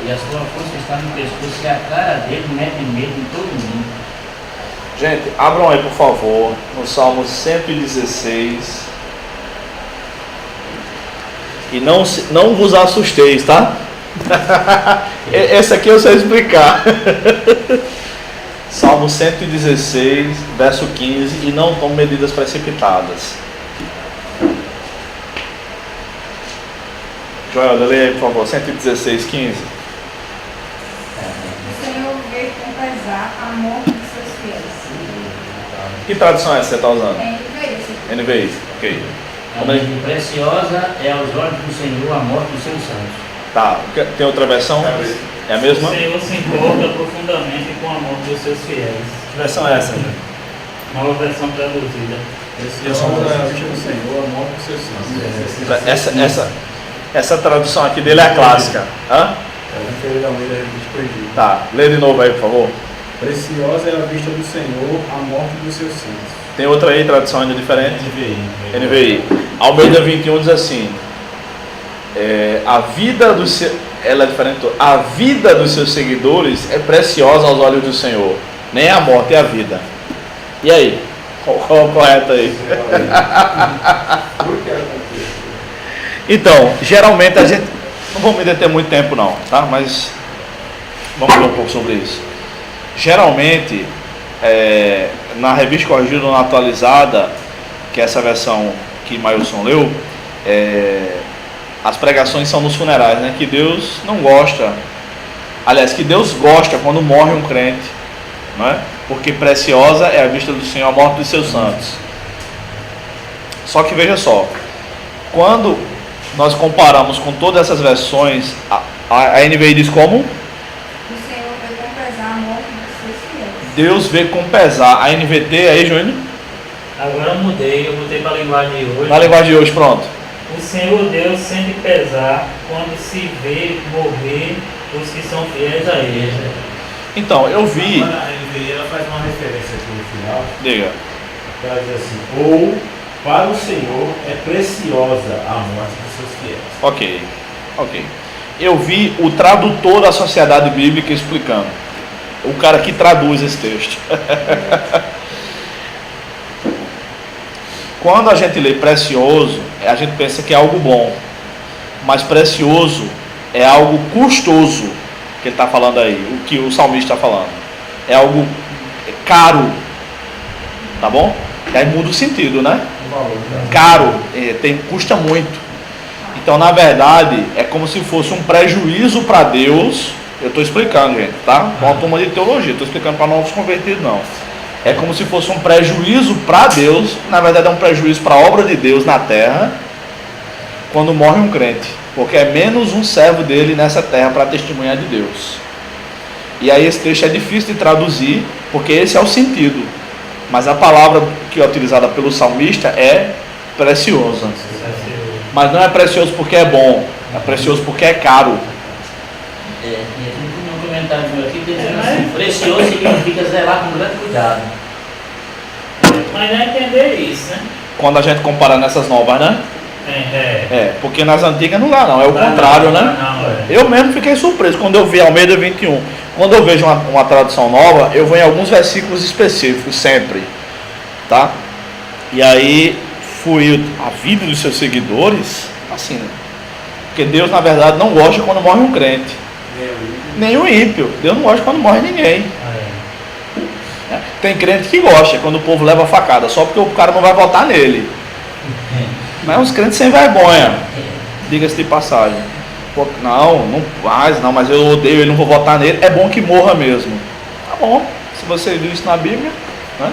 E a sua força está no pescoço e a cara dele mete medo em todo mundo. Gente, abram aí por favor, no Salmo 116. E não vos assusteis, tá? Esse aqui eu sei explicar. Salmo 116, verso 15. E não tomem medidas precipitadas. Joel, lê aí por favor, 116, 15. O Senhor vê com pesar a morte de seus fiéis. Que tradução é essa que você está usando? É NVI. NVI, ok. E preciosa é aos olhos do Senhor a morte dos seus santos. Tá, tem outra versão? É a O mesma? Senhor se importa profundamente com a morte dos seus fiéis. Que versão é essa, gente? Nova versão traduzida. Preciosa é a vista do Senhor, a morte dos seus santos. Essa tradução aqui dele é a clássica. Hã? É o Inferior da Almeida Revista Corrigida. Tá, lê de novo aí, por favor. Preciosa é a vista do Senhor, a morte dos seus santos. Tem outra aí, tradução ainda diferente? NVI. NVI. Almeida 21 diz assim: a vida dos ela é diferente. A vida dos seus seguidores é preciosa aos olhos do Senhor. Nem a morte, é a vida. E aí? Qual é o correto aí? Por que aconteceu? Então, geralmente a gente. Não vou me deter muito tempo não, tá? Mas vamos ver um pouco sobre isso. Geralmente, na revista corrigida ou na atualizada, que é essa versão que Mailson leu, as pregações são nos funerais, né? Que Deus não gosta. Aliás, que Deus gosta quando morre um crente, não é? Porque preciosa é a vista do Senhor, a morte dos seus santos. Só que veja só, quando nós comparamos com todas essas versões, a NVI diz como? O Senhor vê com pesar a morte dos seus fiéis. Deus vê com pesar. A NVT aí, Júnior? Agora eu mudei, eu botei para a linguagem de hoje. Na linguagem de hoje, pronto. O Senhor Deus sente pesar quando se vê morrer os que são fiéis a Ele. Então, eu vi. Agora, a NVI ela faz uma referência aqui no final. Diga. Ela diz assim: ou para o Senhor é preciosa a morte dos seus fiéis. Ok. Eu vi o tradutor da Sociedade Bíblica explicando. O cara que traduz esse texto. Quando a gente lê precioso, a gente pensa que é algo bom. Mas precioso é algo custoso, que ele está falando aí, o que o salmista está falando. É algo caro. Tá bom? E aí muda o sentido, né? Caro, custa muito. Então, na verdade, é como se fosse um prejuízo para Deus. Eu estou explicando, gente, tá? Uma turma de teologia, estou explicando para novos convertidos, não. É como se fosse um prejuízo para Deus. Na verdade, é um prejuízo para a obra de Deus na terra, quando morre um crente. Porque é menos um servo dele nessa terra para testemunhar de Deus. E aí esse texto é difícil de traduzir, porque esse é o sentido. Mas a palavra que é utilizada pelo salmista é preciosa. Mas não é precioso porque é bom, é precioso porque é caro. E um comentário meu aqui dizendo assim: precioso significa zelar com grande cuidado. Mas não é entender isso, né? Quando a gente compara nessas novas, né? Porque nas antigas não dá não, é o contrário, né? Eu mesmo fiquei surpreso quando eu vi Almeida 21. Quando eu vejo uma tradução nova, eu vou em alguns versículos específicos, sempre. Tá? E aí, fui a vida dos seus seguidores, assim, né? Porque Deus, na verdade, não gosta quando morre um crente. Nem o ímpio. Deus não gosta quando morre ninguém. Tem crente que gosta, quando o povo leva a facada, só porque o cara não vai votar nele. Mas uns crentes sem vergonha, diga-se de passagem. Pô, não faz, não, mas eu odeio ele, não vou votar nele. É bom que morra mesmo. Tá bom, se você viu isso na Bíblia, né?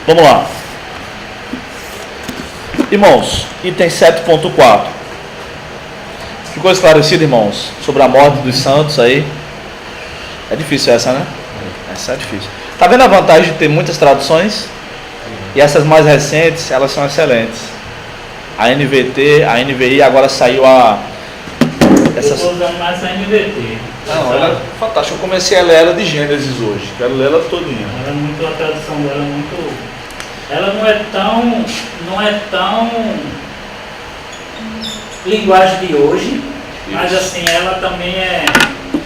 Vamos lá. Irmãos, item 7.4. Ficou esclarecido, irmãos, sobre a morte dos santos aí? É difícil essa, né? Essa é difícil. Tá vendo a vantagem de ter muitas traduções? E essas mais recentes, elas são excelentes. A NVT, a NVI, agora saiu a... Eu estou usando mais a NVT. Não, ela é fantástica. Eu comecei a ler ela de Gênesis hoje. Quero ler ela todinha. Ela é muito, a tradução dela é muito... Ela não é tão linguagem de hoje, mas assim, ela também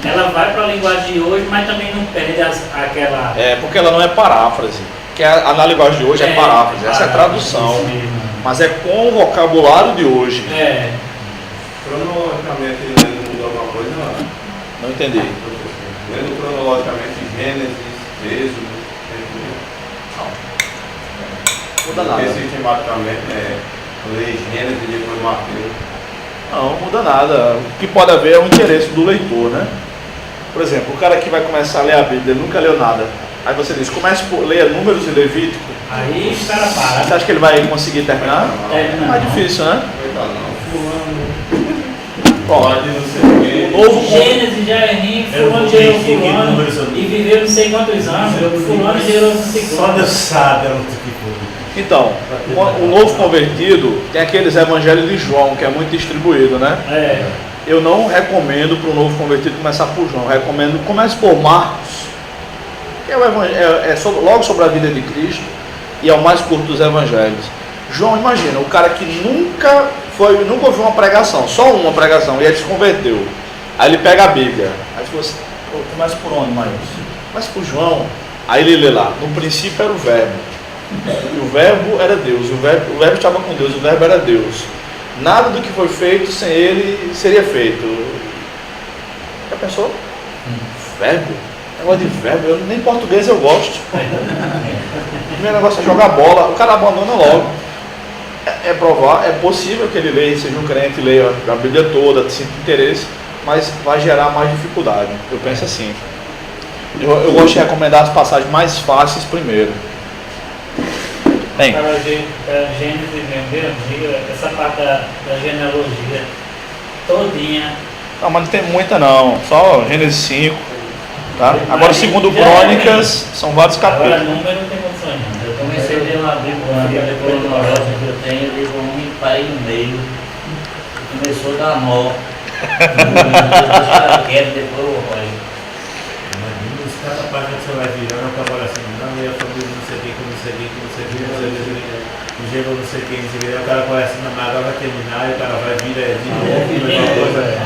ela vai para a linguagem de hoje, mas também não perde aquela... É, porque ela não é paráfrase, que na linguagem de hoje é paráfrase, essa é a tradução, mas é com o vocabulário de hoje. Cronologicamente ele mudou alguma coisa? Não entendi. Lendo cronologicamente Gênesis, Êxodo, Muda nada. porque sistematicamente ler Gênesis e depois Mateus. Não muda nada. O que pode haver é o interesse do leitor, né? Por exemplo, o cara que vai começar a ler a Bíblia, ele nunca leu nada. Aí você diz, comece por ler Números e Levítico. Aí os caras param. Você acha que ele vai conseguir terminar? É mais difícil, né? Pode não sei o Novo Gênesis já é rico, fulano gerou fulano e viveu não sei quantos anos, fulano gerou não sei Só quantos. Deus sabe ela que Então, o novo convertido tem aqueles evangelhos de João, que é muito distribuído, né? Eu não recomendo para o novo convertido começar por João. Eu recomendo comece por Marcos, que é logo sobre a vida de Cristo e é o mais curto dos evangelhos. João, imagina, o cara que nunca ouviu uma pregação, só uma pregação, e ele se converteu. Aí ele pega a Bíblia. Aí você, começa por onde, Maius? Começa por João. Aí ele lê lá, no princípio era o verbo. E o verbo era Deus, o verbo estava com Deus, o verbo era Deus. Nada do que foi feito sem ele seria feito. Já pensou? Verbo? Negócio de verbo, nem português eu gosto. O primeiro negócio é jogar bola, o cara abandona logo. É possível que ele leia, seja um crente, leia a Bíblia toda, sinta interesse, mas vai gerar mais dificuldade. Eu penso assim. Eu gosto de recomendar as passagens mais fáceis primeiro. Bem, Para Gênesis mesmo, essa parte da genealogia todinha. não, mas não tem muita não, só Gênesis 5, tá? Agora segundo Crônicas, são vários Agora capítulos. número não tem condições não. Eu comecei a ler uma Bíblia depois do Noroeste que eu tenho, eu livro 1 e parei no meio. Começou a dar nó. Depois o Roy. Imagina os cada página que você vai virando, acaba assim, não, e a família não sei quem, não sei quem, não sei quem, não sei quem, o gênero não sei quem, não sei quem, o cara conhece na agora vai terminar e o cara vai vir de novo.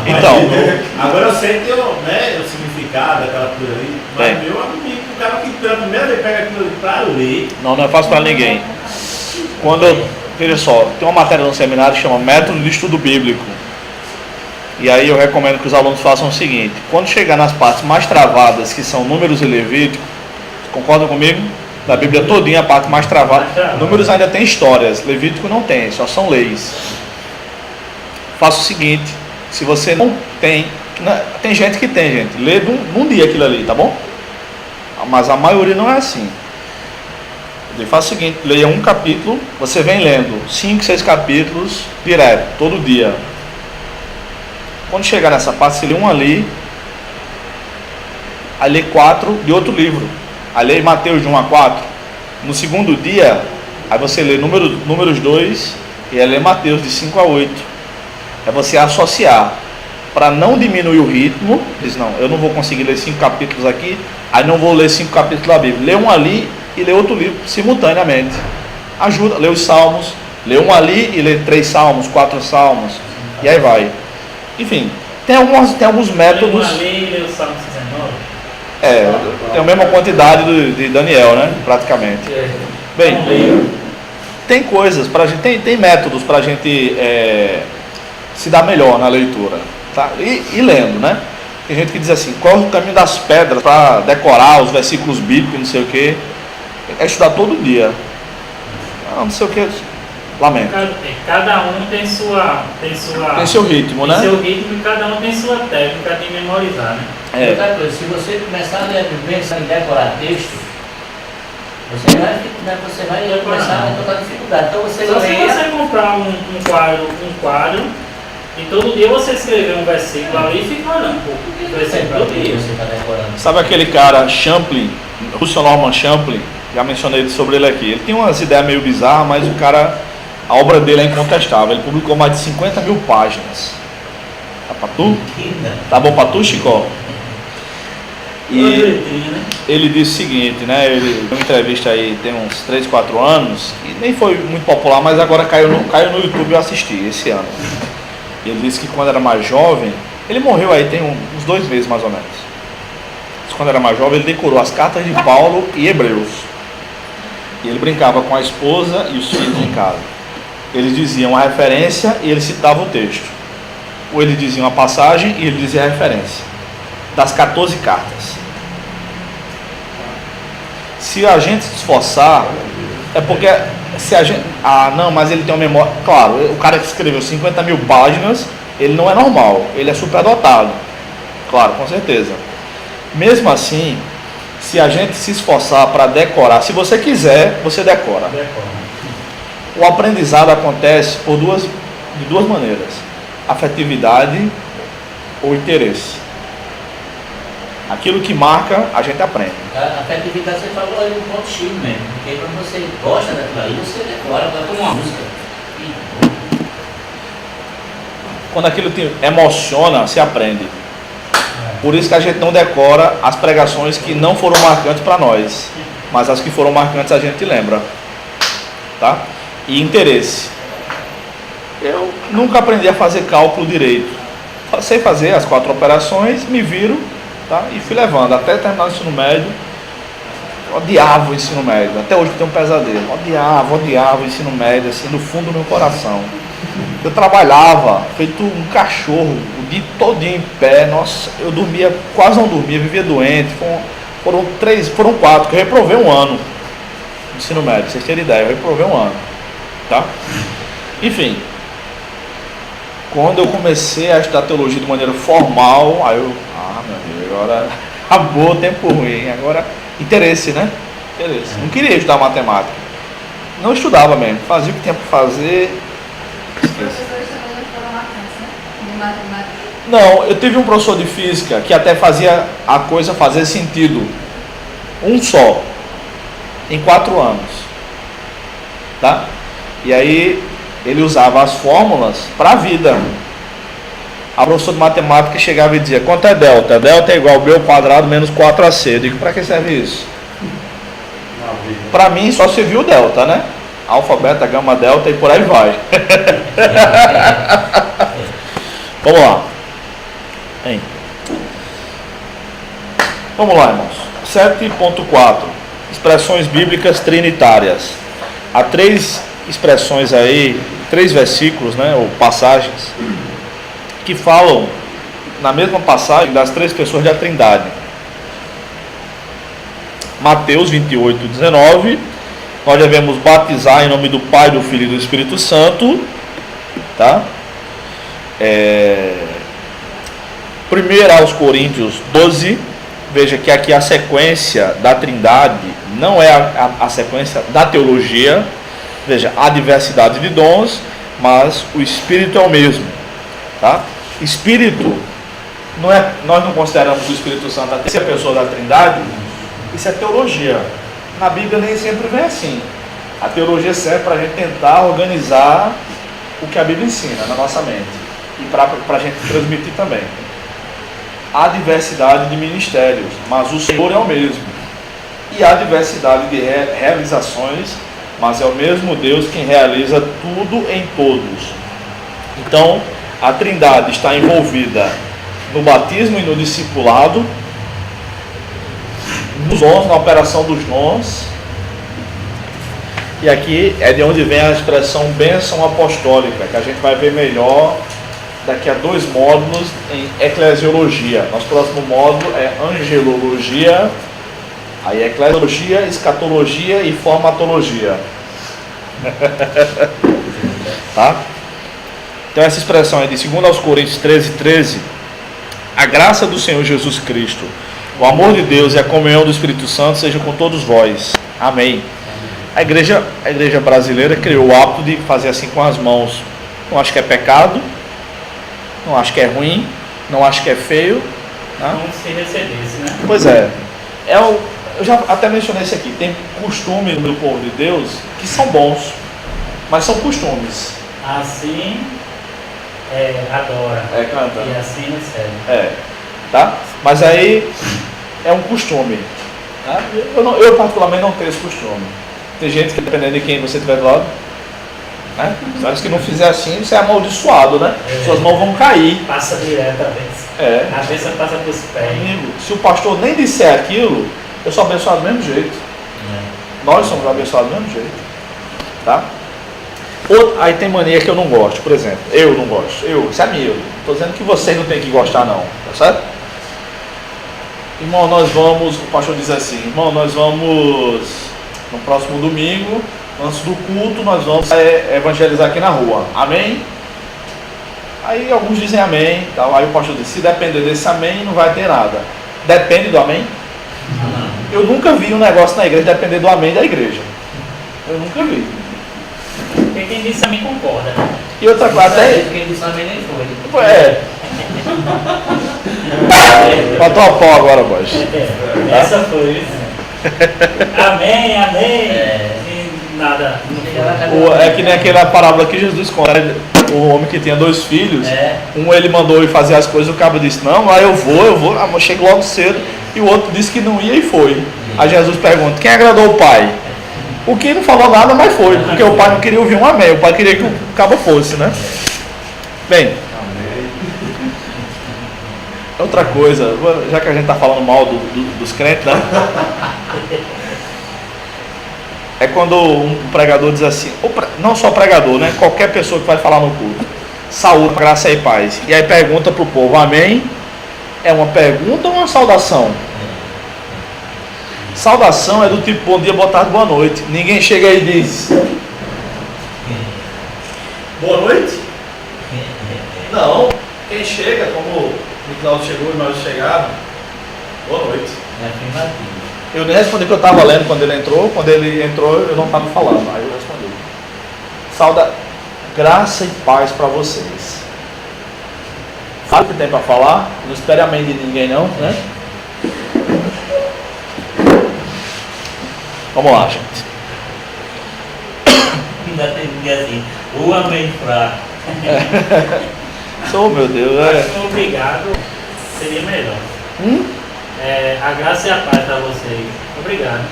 Então. Agora eu sei que o significado daquela coisa ali, mas meu amigo, o cara que pela primeira vez pega aquilo ali para ler. Não é fácil para ninguém. Veja só, tem uma matéria no seminário que chama Método de Estudo Bíblico. E aí eu recomendo que os alunos façam o seguinte: quando chegar nas partes mais travadas, que são Números e Levítico, concordam comigo? Da Bíblia todinha, a parte mais travada. Números ainda tem histórias, Levítico não tem, só são leis. Faça o seguinte: se você não tem, tem gente que tem, gente, lê num dia aquilo ali, tá bom? Mas a maioria não é assim. Ele faz o seguinte: leia um capítulo, você vem lendo 5, 6 capítulos direto, todo dia. Quando chegar nessa parte, você lê um ali, aí lê 4 de outro livro, aí lê Mateus de 1 a 4. No segundo dia, aí você lê números 2 e aí lê Mateus de 5 a 8. É você associar, para não diminuir o ritmo. Diz, não, eu não vou conseguir ler 5 capítulos aqui, aí não vou ler 5 capítulos da Bíblia. Lê um ali e lê outro livro simultaneamente. Ajuda, lê os salmos, lê um ali e lê 3 salmos, 4 salmos, e aí vai. Enfim, tem alguns métodos. Lê o Salmo 19. Tem a mesma quantidade de Daniel, né? Praticamente. Bem, tem coisas pra gente, tem métodos para a gente se dar melhor na leitura, tá? E lendo, né? Tem gente que diz assim: qual é o caminho das pedras para decorar os versículos bíblicos, não sei o que. É estudar todo dia. não sei o que. Lamento. Cada um tem Tem seu ritmo, né? Tem seu ritmo e cada um tem sua técnica de memorizar, né? Outra coisa, se você começar a pensar em decorar texto, você vai começar a encontrar dificuldade. Então você Só se leia. você comprar um quadro e todo dia você escrever um versículo ali e fica olhando, Todo dia você está decorando. Sabe aquele cara Champlin, Russell Norman Champlin? Já mencionei sobre ele aqui. Ele tem umas ideias meio bizarras, mas o cara, a obra dele é incontestável. Ele publicou mais de 50 mil páginas. Tá pra tu? Tá bom pra tu, Chico? E ele disse o seguinte, né? Ele deu uma entrevista aí tem uns 3, 4 anos, que nem foi muito popular, mas agora caiu no YouTube, eu assisti esse ano. Ele disse que quando era mais jovem, ele morreu aí tem uns 2 meses mais ou menos. Quando era mais jovem, ele decorou as cartas de Paulo e Hebreus. E ele brincava com a esposa e os filhos em casa. Eles diziam a referência e ele citava o texto. Ou ele dizia uma passagem e ele dizia a referência. Das 14 cartas. Se a gente se esforçar, é porque se a gente... Ah, não, mas ele tem uma memória... Claro, o cara que escreveu 50 mil páginas, ele não é normal, ele é superdotado. Claro, com certeza. Mesmo assim, se a gente se esforçar para decorar, se você quiser, você decora. O aprendizado acontece de duas maneiras: afetividade ou interesse. Aquilo que marca, a gente aprende. A afetividade você falou aí no ponto X mesmo, porque quando você gosta daquilo ali, você decora, como uma música. Quando aquilo te emociona, se aprende. Por isso que a gente não decora as pregações que não foram marcantes para nós, mas as que foram marcantes a gente lembra, tá? E interesse. Eu nunca aprendi a fazer cálculo direito. Sei fazer as 4 operações, me viro, tá? E fui levando até terminar o ensino médio. Eu odiava o ensino médio, até hoje eu tenho um pesadelo. Odiava o ensino médio, assim, no fundo do meu coração. Eu trabalhava feito um cachorro o dia todinho em pé. Nossa, eu dormia, quase não dormia, vivia doente. Foram 4, que eu reprovei um ano no ensino médio, pra vocês terem ideia, eu reprovei um ano, tá? Enfim, quando eu comecei a estudar teologia de maneira formal, aí eu, meu amigo, agora acabou o tempo ruim, agora interesse, né? Interesse. Não queria estudar matemática, não estudava mesmo, fazia o que tinha para fazer. Os professores também não foram marcantes, né? De matemática. Não, eu tive um professor de física que até fazia a coisa fazer sentido. Um só. Em 4 anos. Tá? E aí ele usava as fórmulas para a vida. A professora de matemática chegava e dizia: quanto é delta? Delta é igual a B ao quadrado menos 4AC. Eu digo: para que serve isso? Para mim só serviu o delta, né? Alfa, beta, gama, delta e por aí vai. Vamos lá. Hein? Vamos lá, irmãos. 7.4. Expressões bíblicas trinitárias. Há 3 expressões aí, 3 versículos, né, ou passagens, que falam na mesma passagem das 3 pessoas da Trindade. Mateus 28:19. Nós devemos batizar em nome do Pai, do Filho e do Espírito Santo, tá? 1 aos Coríntios 12. Veja que aqui a sequência da Trindade não é a sequência da teologia. Veja, há diversidade de dons, mas o Espírito é o mesmo, tá? Espírito não é, nós não consideramos o Espírito Santo a terceira pessoa da Trindade. Isso é teologia. Na Bíblia nem sempre vem assim. A teologia serve para a gente tentar organizar o que a Bíblia ensina na nossa mente e para a gente transmitir também. Há diversidade de ministérios, mas o Senhor é o mesmo. E há diversidade de realizações, mas é o mesmo Deus quem realiza tudo em todos. Então, a Trindade está envolvida no batismo e no discipulado, nos dons, na operação dos dons. E aqui é de onde vem a expressão bênção apostólica, que a gente vai ver melhor daqui a 2 módulos em eclesiologia. Nosso próximo módulo é angelologia, aí eclesiologia, escatologia e formatologia. Tá? Então essa expressão é de 2 aos Coríntios 13:13. A graça do Senhor Jesus Cristo, o amor de Deus e a comunhão do Espírito Santo seja com todos vós. Amém. A igreja brasileira criou o hábito de fazer assim com as mãos. Não acho que é pecado, não acho que é ruim, não acho que é feio. Tá? Como se recebesse, né? Pois é. Eu já até mencionei isso aqui. Tem costumes do povo de Deus que são bons, mas são costumes. Assim adora. Canta. E assim recebe. Tá? Mas aí é um costume. Tá? Eu particularmente não tenho esse costume. Tem gente que, dependendo de quem você estiver do lado, né? Sabe que não fizer assim, você é amaldiçoado, né? Suas mãos vão cair. Passa direto a bênção. A bênção passa pelos pés. Amigo, se o pastor nem disser aquilo, eu sou abençoado do mesmo jeito. Nós somos abençoados do mesmo jeito. Tá? Aí tem mania que eu não gosto, por exemplo. Eu não gosto. Isso é meu. Estou dizendo que vocês não tem que gostar, não. Tá certo? Irmão, o pastor diz assim, irmão, nós vamos no próximo domingo, antes do culto, nós vamos evangelizar aqui na rua. Amém? Aí alguns dizem amém. Tal. Aí o pastor diz, se depender desse amém, não vai ter nada. Depende do amém? Eu nunca vi um negócio na igreja depender do amém da igreja. Eu nunca vi. Porque quem disse amém concorda, né? E outra coisa, até... Quem disse amém nem foi. Faltou a pó agora, boys. Essa foi isso. Amém, amém. E nada. É que nem aquela parábola que Jesus conta. O homem que tinha 2 filhos. Um ele mandou ir fazer as coisas, o cabo disse, não, lá eu vou, chego logo cedo. E o outro disse que não ia e foi. Aí Jesus pergunta, quem agradou o pai? O que não falou nada, mas foi. Porque o pai não queria ouvir um amém. O pai queria que o cabo fosse, né? Bem. Outra coisa, já que a gente está falando mal dos crentes, né? É quando um pregador diz assim, não só pregador, né? Qualquer pessoa que vai falar no culto, saúde, graça e paz. E aí pergunta para o povo, amém? É uma pergunta ou uma saudação? Saudação é do tipo bom dia, boa tarde, boa noite. Ninguém chega aí e diz boa noite? Não. Quem chega, como o Cláudio chegou e nós chegaram, boa noite. Eu nem respondi que eu estava lendo quando ele entrou. Quando ele entrou, eu não estava falando. Aí eu respondi. Graça e paz para vocês. Fala o que tem para falar. Não espere amém de ninguém não, né? Vamos lá, gente. Ainda tem que dizer assim, o amém fraco. Meu Deus, Acho que obrigado seria melhor. A graça e a paz para vocês. Obrigado.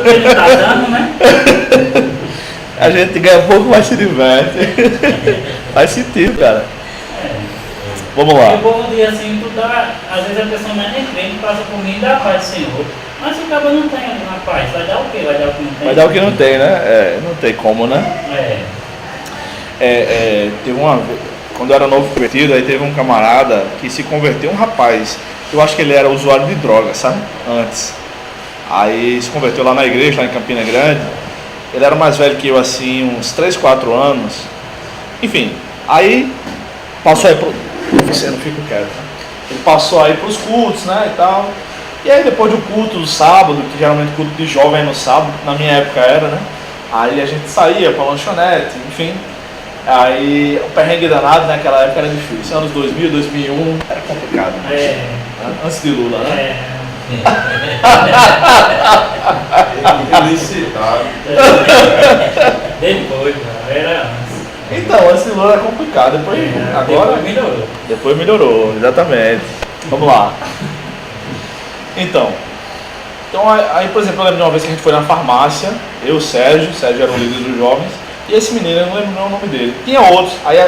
Porque não está dando, né? A gente ganha pouco, mas se diverte. Faz sentido, cara. Vamos lá. E o povo diz assim, às vezes a pessoa não é nem crente, passa por mim e dá a paz do Senhor. Mas se o cara não tem a paz, vai dar o quê? Vai dar o que não tem? Vai dar o que não tem, né? Não tem como, né? Teve uma vez, quando eu era novo convertido, aí teve um camarada que se converteu, um rapaz. Eu acho que ele era usuário de droga, sabe? Antes. Aí se converteu lá na igreja, lá em Campina Grande. Ele era mais velho que eu, assim, uns 3, 4 anos. Enfim, aí passou aí pro... Você não fica quieto, né? Ele passou aí pros cultos, né, e tal. E aí depois do culto do sábado, que geralmente culto de jovem é no sábado, na minha época era, né? Aí a gente saía pra lanchonete, enfim. Aí o perrengue danado naquela época era difícil. Anos 2000, 2001, era complicado, né? Antes de Lula, né? Felicitado. Depois, era antes. Então, antes de Lula era complicado, depois melhorou, exatamente. Vamos lá. Então, aí, por exemplo, eu lembro de uma vez que a gente foi na farmácia, eu, Sérgio era o líder dos jovens, e esse menino, eu não lembro o nome dele. Tinha outros. Aí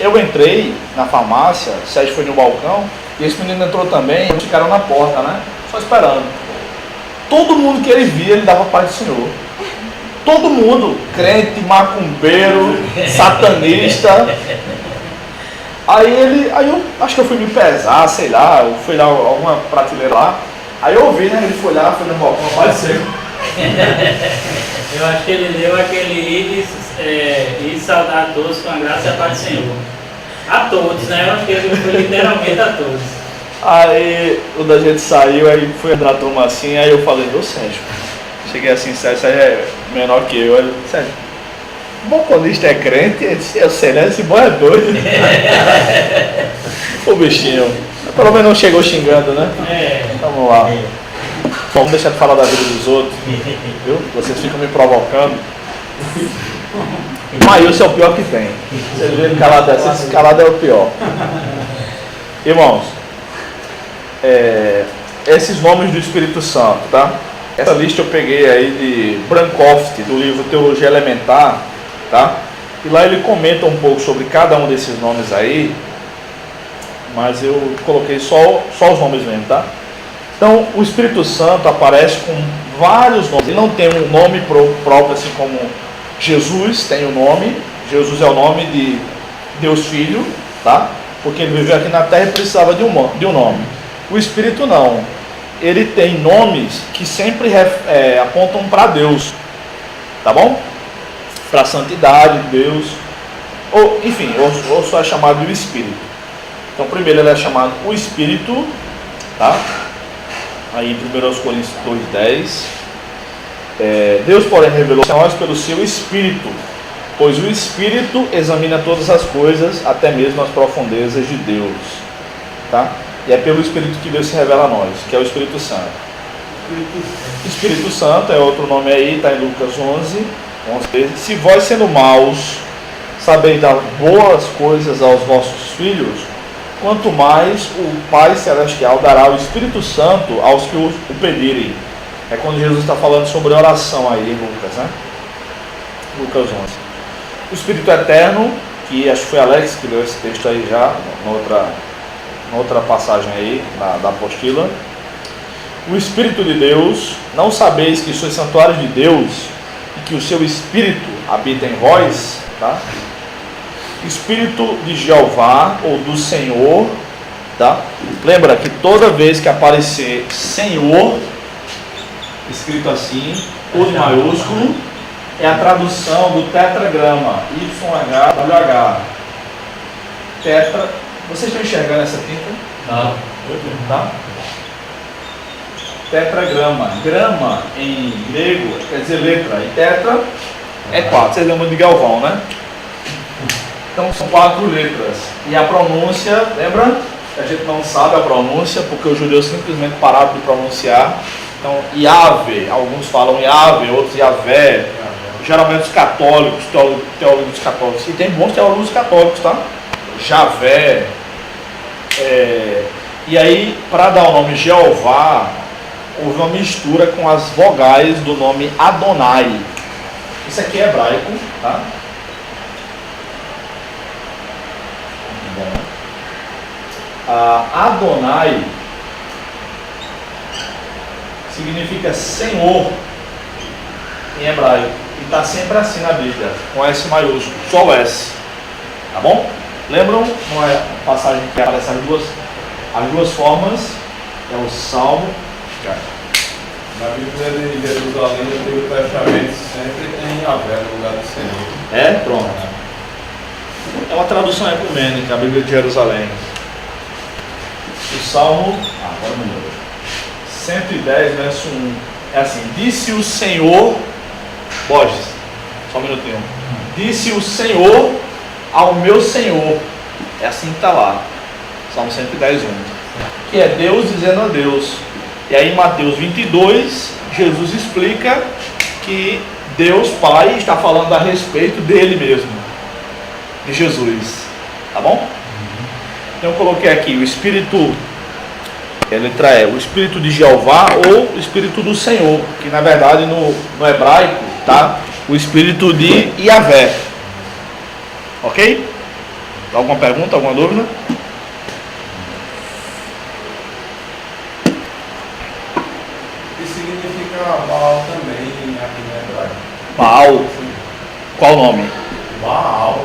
eu entrei na farmácia, o Sérgio foi no balcão, e esse menino entrou também, eles ficaram na porta, né? Só esperando. Todo mundo que ele via, ele dava paz do Senhor. Todo mundo, crente, macumbeiro, satanista. Aí eu acho que eu fui me pesar, sei lá, eu fui lá alguma prateleira lá. Aí eu ouvi, né? Ele foi lá, foi no balcão, apareceu. Eu acho que ele leu aquele ir saudar a todos com a graça e a paz do Senhor. A todos, né? Eu acho que ele foi literalmente a todos. Aí quando a gente saiu, aí fui entrar a turma assim, aí eu falei, ô Sérgio, cheguei assim, Sérgio é menor que eu, aí, Sérgio, o balconista é crente? Eu sei, né? Esse boy é doido. O bichinho. Pelo menos não chegou xingando, né? Vamos lá. Vamos deixar de falar da vida dos outros. Viu? Vocês ficam me provocando. Maílson é o pior que tem. Vocês veem calado assim, esse calado é o pior. Irmãos, esses nomes do Espírito Santo, tá? Essa lista eu peguei aí de Brankoft, do livro Teologia Elementar, tá? E lá ele comenta um pouco sobre cada um desses nomes aí, mas eu coloquei só os nomes mesmo, tá? Então, o Espírito Santo aparece com vários nomes. Ele não tem um nome próprio, assim como Jesus tem o nome. Jesus é o nome de Deus Filho, tá? Porque ele viveu aqui na Terra e precisava de um nome. O Espírito não. Ele tem nomes que sempre apontam para Deus, tá bom? Para a santidade de Deus, ou enfim, ou só é chamado de Espírito. Então, primeiro ele é chamado o Espírito, tá? Aí em 1 Coríntios 2,10, Deus, porém, revelou-se a nós pelo seu Espírito, pois o Espírito examina todas as coisas, até mesmo as profundezas de Deus, tá? E é pelo Espírito que Deus se revela a nós, que é o Espírito Santo. Espírito Santo é outro nome aí, está em Lucas 11, 13. Se vós, sendo maus, sabeis dar boas coisas aos vossos filhos, quanto mais o Pai Celestial dará o Espírito Santo aos que o pedirem. É quando Jesus está falando sobre oração aí em Lucas, né? Lucas 11. O Espírito Eterno, que acho que foi Alex que leu esse texto aí já, na outra passagem aí, da apostila. O Espírito de Deus, não sabeis que sois santuário de Deus e que o seu Espírito habita em vós, tá? Espírito de Jeová ou do Senhor, tá? Lembra que toda vez que aparecer Senhor, escrito assim, tudo maiúsculo, é a tradução do tetragrama, YHWH. Tetra. Vocês estão enxergando essa tinta? Não. Tá? Tetragrama. Grama em grego quer dizer letra. E tetra é 4. Vocês lembram de Galvão, né? Então são 4 letras. E a pronúncia, lembra? A gente não sabe a pronúncia porque os judeus simplesmente pararam de pronunciar. Então, Yahvé, alguns falam Yahvé, outros Yahvé. Geralmente os católicos, teólogos católicos. E tem bons teólogos católicos, tá? Javé. E aí, para dar o nome Jeová, houve uma mistura com as vogais do nome Adonai. Isso aqui é hebraico, tá? Adonai significa Senhor em hebraico. E está sempre assim na Bíblia, com S maiúsculo, só o S. Tá bom? Lembram uma passagem que aparece as duas formas? É o Salmo. Na Bíblia de Jerusalém, no Antigo Testamento, sempre tem Yahvé no lugar do Senhor. Pronto. É uma tradução ecumênica, a Bíblia de Jerusalém. O Salmo, agora melhorou. 110, verso 1. É assim: disse o Senhor, Borges, só um minutinho. Disse o Senhor ao meu Senhor. É assim que está lá. Salmo 110, 1. Que é Deus dizendo a Deus. E aí em Mateus 22, Jesus explica que Deus Pai está falando a respeito dele mesmo, de Jesus. Tá bom? Então eu coloquei aqui o Espírito, a letra E, o Espírito de Jeová ou o Espírito do Senhor, que na verdade no hebraico tá o Espírito de Yahvé. Ok? Alguma pergunta, alguma dúvida? E significa Baal também aqui no hebraico. Baal. Qual o nome? Baal.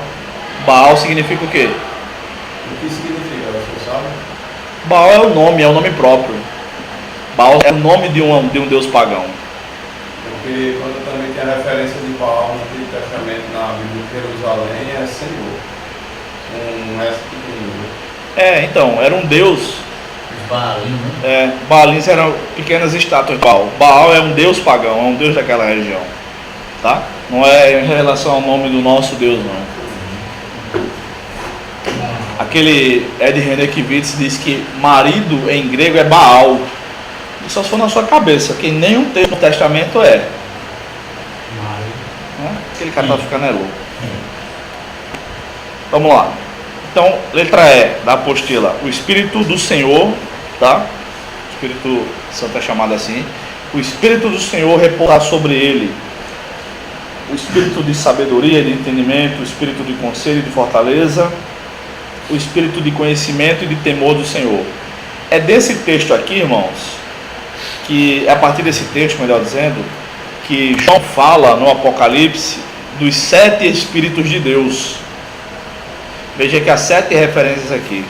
Baal significa o quê? O que significa, você sabe? Baal é o nome próprio. Baal é o nome de um deus pagão. Porque quando também tem a referência de Baal no Antigo Testamento, na Bíblia de Jerusalém, é Senhor. Um resto pequenininho. Então, era um deus. Os Baalim, né? Baalins eram pequenas estátuas de Baal. Baal é um deus pagão, é um deus daquela região. Tá? Não é em relação ao nome do nosso Deus, não. Aquele Ed Renekiewicz diz que marido em grego é Baal. Isso só for na sua cabeça, que nenhum texto no testamento é. Aquele cara tá ficando louco. Vamos lá. Então, letra E da apostila. O Espírito do Senhor, tá? O Espírito Santo é chamado assim. O Espírito do Senhor repousará sobre ele. O Espírito de sabedoria, de entendimento, o Espírito de conselho e de fortaleza, o Espírito de conhecimento e de temor do Senhor. É desse texto aqui, irmãos, que é a partir desse texto, melhor dizendo, que João fala no Apocalipse dos 7 Espíritos de Deus. Veja que há 7 referências aqui.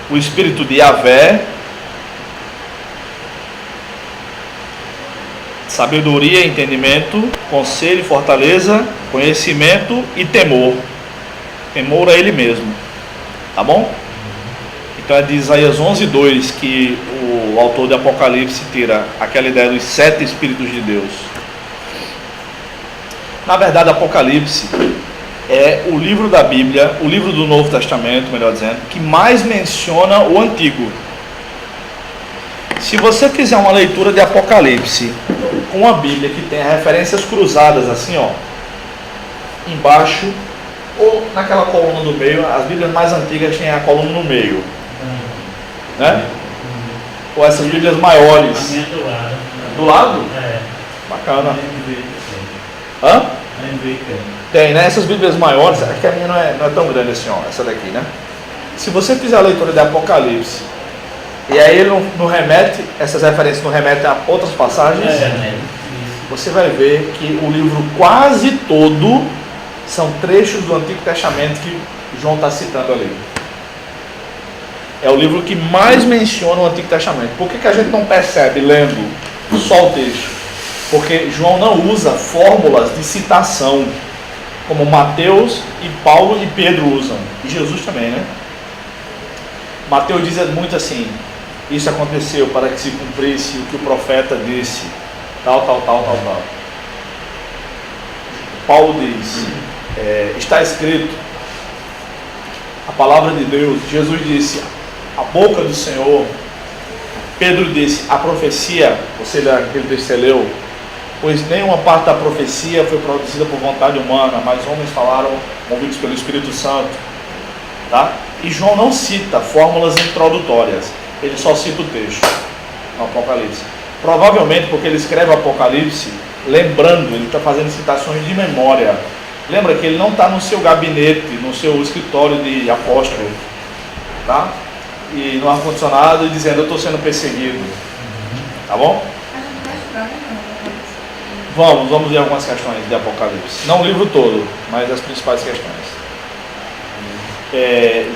O Espírito de Yahvé, sabedoria, entendimento, conselho, fortaleza, conhecimento e temor. Temor a Ele mesmo. Tá bom? Então é de Isaías 11:2 que o autor de Apocalipse tira aquela ideia dos 7 Espíritos de Deus. Na verdade, Apocalipse é o livro da Bíblia, o livro do Novo Testamento, melhor dizendo, que mais menciona o Antigo. Se você fizer uma leitura de Apocalipse com a Bíblia que tem referências cruzadas assim, ó, embaixo ou naquela coluna do meio, as Bíblias mais antigas têm a coluna no meio, né? Ou essas Bíblias maiores. A minha do lado. Do lado? É. Bacana. A Hã? NVI Tem, né? Essas Bíblias maiores, aqui a minha não é tão grande assim, ó, essa daqui, né? Se você fizer a leitura de Apocalipse, e aí ele não remete, essas referências não remetem a outras passagens, você vai ver que o livro quase todo são trechos do Antigo Testamento que João está citando ali. É o livro que mais menciona o Antigo Testamento. Por que a gente não percebe lendo só o texto? Porque João não usa fórmulas de citação, como Mateus e Paulo e Pedro usam. E Jesus também, né? Mateus diz muito assim: isso aconteceu para que se cumprisse o que o profeta disse, tal. Paulo diz, está escrito, a palavra de Deus. Jesus disse, a boca do Senhor. Pedro disse, a profecia, aquele texto que você leu, pois nenhuma parte da profecia foi produzida por vontade humana, mas homens falaram movidos pelo Espírito Santo. Tá? E João não cita fórmulas introdutórias, ele só cita o texto no Apocalipse. Provavelmente porque ele escreve o Apocalipse lembrando, ele está fazendo citações de memória. Lembra que ele não está no seu gabinete, no seu escritório de apóstolo, tá? E no ar-condicionado dizendo, eu estou sendo perseguido. Tá bom? Vamos ver algumas questões de Apocalipse. Não o livro todo, mas as principais questões.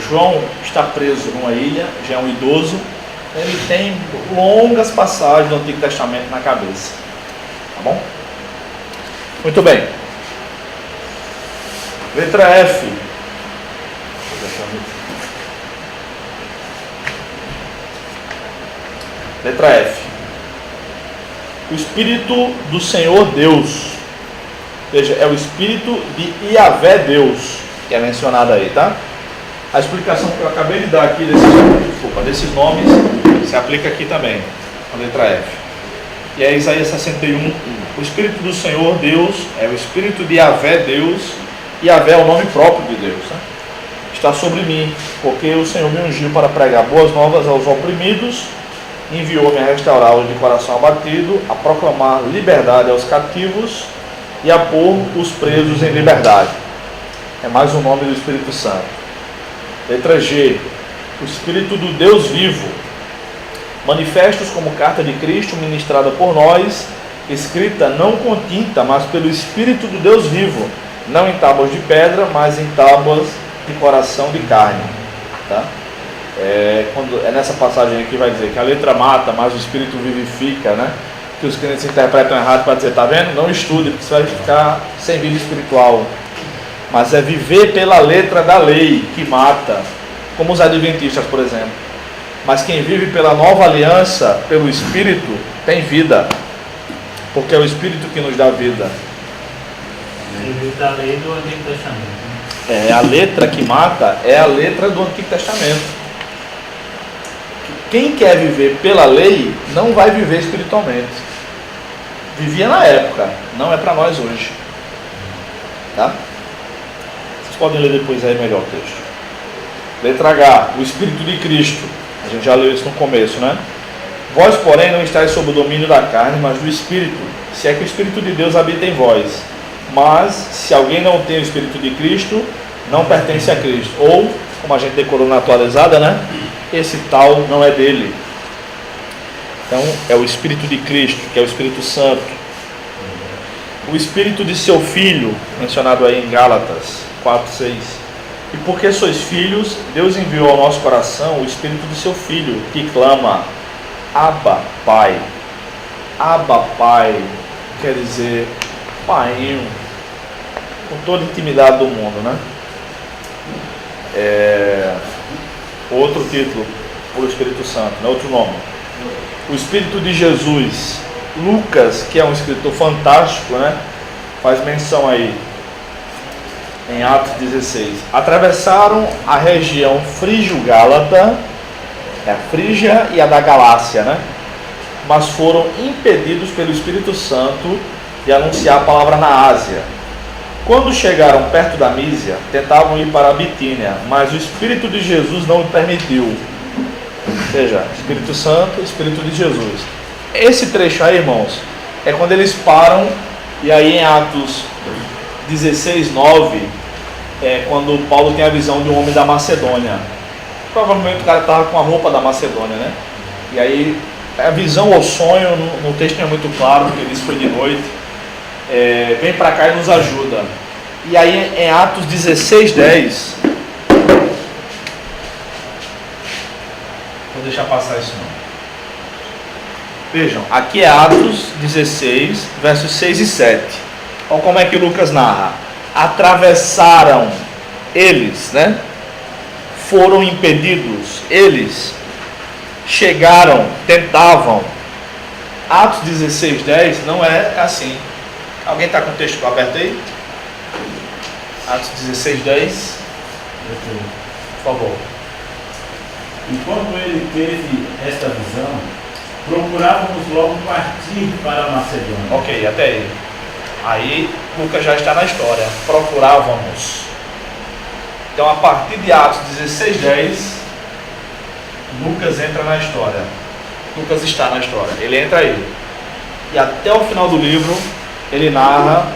João está preso numa ilha, já é um idoso. Ele tem longas passagens do Antigo Testamento na cabeça. Tá bom? Muito bem. Letra F. Letra F. O Espírito do Senhor Deus. Veja, é o Espírito de Yahvé Deus, que é mencionado aí, tá? A explicação que eu acabei de dar aqui desses nomes se aplica aqui também, a letra F. E é Isaías 61. O Espírito do Senhor Deus é o Espírito de Yahvé Deus. Yahvé é o nome próprio de Deus, né? Está sobre mim, porque o Senhor me ungiu para pregar boas novas aos oprimidos, enviou-me a restaurar os de coração abatido, a proclamar liberdade aos cativos e a pôr os presos em liberdade. É mais um nome do Espírito Santo. Letra G. O Espírito do Deus vivo, manifestos como carta de Cristo ministrada por nós, escrita não com tinta, mas pelo Espírito do Deus vivo, não em tábuas de pedra, mas em tábuas de coração de carne. Tá? Quando é nessa passagem aqui vai dizer que a letra mata, mas o Espírito vivifica, né? Que os crentes interpretam errado para dizer, tá vendo? Não estude, porque você vai ficar sem vida espiritual. Mas é viver pela letra da lei que mata, como os adventistas, por exemplo. Mas quem vive pela nova aliança, pelo Espírito, tem vida, porque é o Espírito que nos dá vida. Vive da lei do Antigo Testamento. A letra que mata é a letra do Antigo Testamento. Quem quer viver pela lei não vai viver espiritualmente. Vivia na época, não é para nós hoje. Tá? Vocês podem ler depois aí melhor o texto. Letra H, o Espírito de Cristo. A gente já leu isso no começo, né? Vós, porém, não estáis sob o domínio da carne, mas do Espírito, se é que o Espírito de Deus habita em vós. Mas, se alguém não tem o Espírito de Cristo, não pertence a Cristo. Ou, como a gente decorou na atualizada, né? Esse tal não é dele. Então, é o Espírito de Cristo, que é o Espírito Santo. O Espírito de seu Filho, mencionado aí em Gálatas 4:6. E porque sois filhos, Deus enviou ao nosso coração o Espírito de seu Filho, que clama, Abba, Pai. Abba, Pai, quer dizer, Pai, com toda a intimidade do mundo, né? Outro título para o Espírito Santo, né? Outro nome. O Espírito de Jesus. Lucas, que é um escritor fantástico, né? Faz menção aí em Atos 16. Atravessaram a região frígio-gálata, a Frígia e a da Galácia, né? Mas foram impedidos pelo Espírito Santo de anunciar a palavra na Ásia. Quando chegaram perto da Mísia, tentavam ir para a Bitínia, mas o Espírito de Jesus não o permitiu. Ou seja, Espírito Santo, Espírito de Jesus. Esse trecho aí, irmãos, é quando eles param, e aí em Atos 16:9, é quando Paulo tem a visão de um homem da Macedônia. Provavelmente o cara estava com a roupa da Macedônia, né? E aí, a visão ou sonho, no texto não é muito claro, porque isso foi de noite. Vem para cá e nos ajuda. E aí em Atos 16:10, vou deixar passar isso não. Vejam, aqui é Atos 16, versos 6 e 7. Olha como é que Lucas narra. Atravessaram eles, né? Foram impedidos, eles chegaram, tentavam. Atos 16:10 não é assim. Alguém está com o texto aberto aí? Atos 16:10. Por favor. Enquanto ele teve esta visão, procurávamos logo partir para a Macedônia. Ok, até aí. Aí Lucas já está na história. Procurávamos. Então, a partir de Atos 16:10, Lucas entra na história. Lucas está na história. Ele entra aí. E até o final do livro, ele narra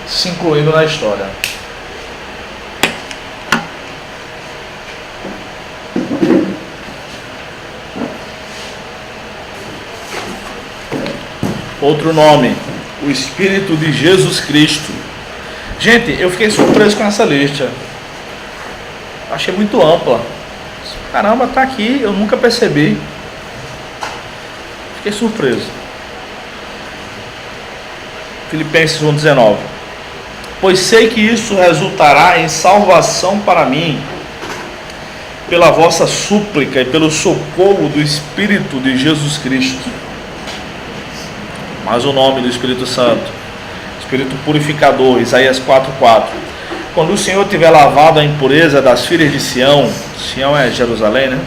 se incluindo na história. Outro nome, o Espírito de Jesus Cristo. Gente, eu fiquei surpreso com essa lista. Achei muito ampla. Caramba, tá aqui, eu nunca percebi. Fiquei surpreso. Filipenses 1:19. Pois sei que isso resultará em salvação para mim, pela vossa súplica e pelo socorro do Espírito de Jesus Cristo. Mas o nome do Espírito Santo, Espírito purificador, Isaías 4:4. Quando o Senhor tiver lavado a impureza das filhas de Sião, Sião é Jerusalém, né?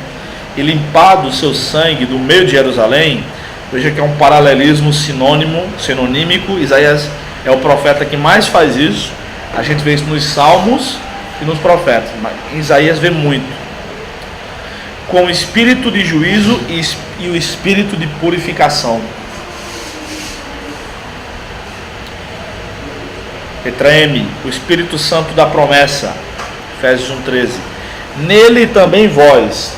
E limpado o seu sangue do meio de Jerusalém, veja que é um paralelismo sinonímico. Isaías é o profeta que mais faz isso. A gente vê isso nos Salmos e nos profetas, mas Isaías vê muito. Com o espírito de juízo e o espírito de purificação. Letra M, o Espírito Santo da promessa, Efésios 1:13. Nele também vós,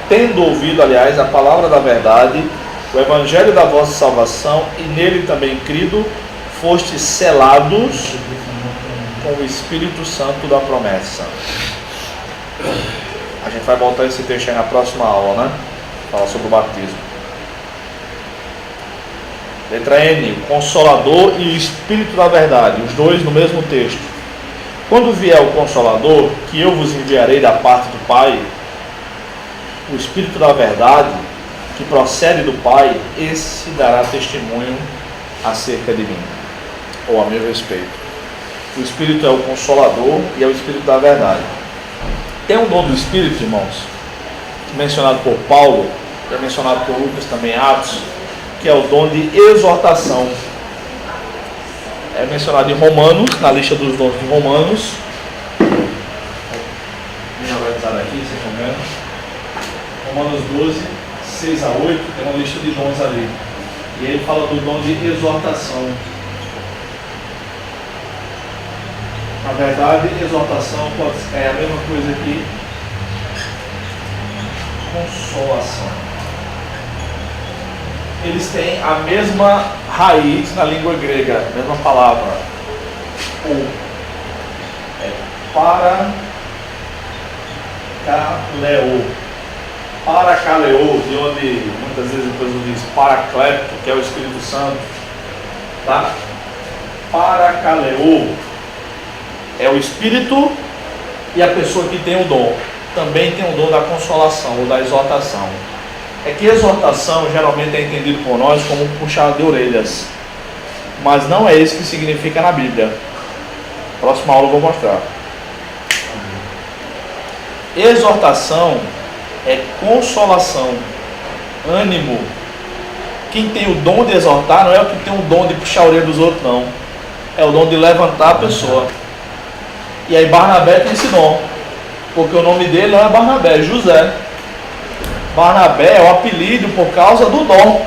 tendo ouvido, aliás, a palavra da verdade, o evangelho da vossa salvação, e nele também crido, fostes selados com o Espírito Santo da promessa. A gente vai voltar esse texto aí na próxima aula, né? Falar sobre o batismo. Letra N, o Consolador e o Espírito da Verdade, os dois no mesmo texto. Quando vier o Consolador, que eu vos enviarei da parte do Pai, o Espírito da Verdade, que procede do Pai, esse dará testemunho acerca de mim, ou a meu respeito. O Espírito é o Consolador e é o Espírito da Verdade. Tem um dom do Espírito, irmãos, mencionado por Paulo, é mencionado por Lucas também, Atos, que é o dom de exortação. É mencionado em Romanos, na lista dos dons de Romanos. Vou organizar aqui, vocês estão vendo? Romanos 12, 6 a 8, tem uma lista de dons ali. E ele fala do dom de exortação. Na verdade, exortação é a mesma coisa que consolação. Eles têm a mesma raiz na língua grega, a mesma palavra. Ou parakaleo. Parakaleo, de onde muitas vezes depois diz paracleto, que é o Espírito Santo. Tá? Parakaleo é o Espírito e a pessoa que tem o dom. Também tem o dom da consolação ou da exortação. É que exortação geralmente é entendido por nós como puxar de orelhas, mas não é isso que significa na Bíblia. Próxima aula eu vou mostrar. Exortação é consolação, ânimo. Quem tem o dom de exortar não é o que tem o dom de puxar a orelha dos outros, não. É o dom de levantar a pessoa. E aí Barnabé tem esse dom, porque o nome dele não é Barnabé, é José. Barnabé é o apelido por causa do dom,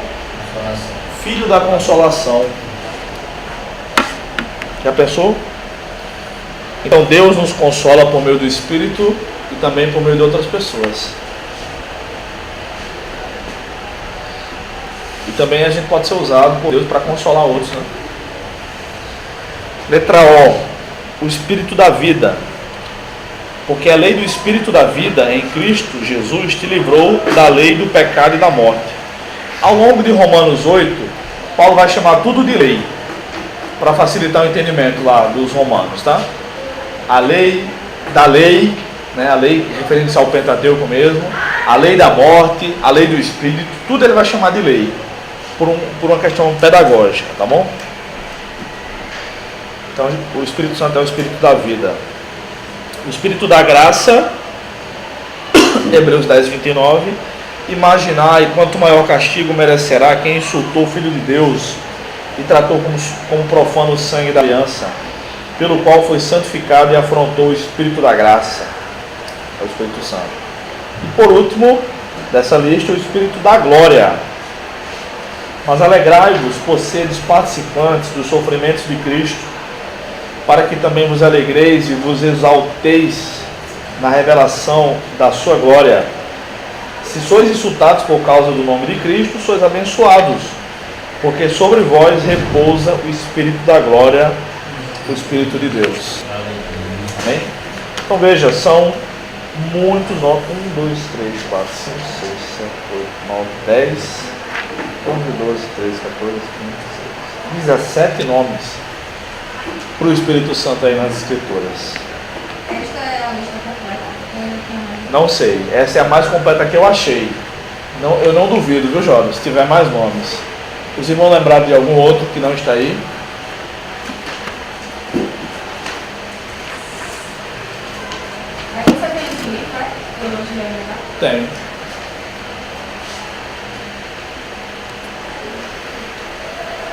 filho da consolação. Já pensou? Então Deus nos consola por meio do Espírito e também por meio de outras pessoas. E também a gente pode ser usado por Deus para consolar outros, né? Letra O, o Espírito da vida. Porque a lei do Espírito da vida em Cristo Jesus te livrou da lei do pecado e da morte. Ao longo de Romanos 8, Paulo vai chamar tudo de lei, para facilitar o entendimento lá dos romanos, tá? A lei da lei, né? A lei referente ao Pentateuco mesmo, a lei da morte, a lei do Espírito, tudo ele vai chamar de lei, por uma questão pedagógica, tá bom? Então o Espírito Santo é o Espírito da vida. O Espírito da graça, Hebreus 10, 29, imaginai quanto maior castigo merecerá quem insultou o Filho de Deus e tratou como profano o sangue da aliança, pelo qual foi santificado e afrontou o Espírito da graça, é o Espírito Santo. E por último, dessa lista, o Espírito da glória. Mas alegrai-vos por seres participantes dos sofrimentos de Cristo, para que também vos alegreis e vos exalteis na revelação da sua glória. Se sois insultados por causa do nome de Cristo, sois abençoados, porque sobre vós repousa o Espírito da glória, o Espírito de Deus. Amém? Então veja, são muitos nomes. 1, 2, 3, 4, 5, 6, 7, 8, 9, 10, 11, 12, 13, 14, 15, 16, 17 nomes para o Espírito Santo aí nas Escrituras. Esta é a lista completa? Não sei, essa é a mais completa que eu achei. Não, eu não duvido, viu, jovens, se tiver mais nomes. Os irmãos lembraram de algum outro que não está aí? Aí você tem esse livro, tá? Eu vou te lembrar. Tenho.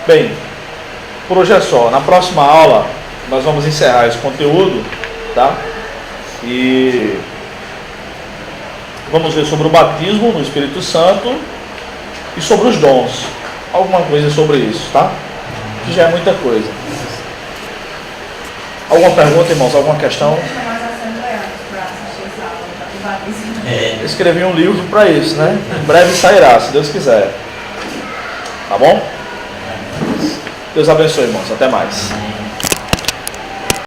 Bem, por hoje é só. Na próxima aula nós vamos encerrar esse conteúdo, tá? E vamos ver sobre o batismo no Espírito Santo e sobre os dons. Alguma coisa sobre isso, tá? Que já é muita coisa. Alguma pergunta, irmãos? Alguma questão? Eu escrevi um livro para isso, né? Em breve sairá, se Deus quiser. Tá bom? Deus abençoe, irmãos. Até mais.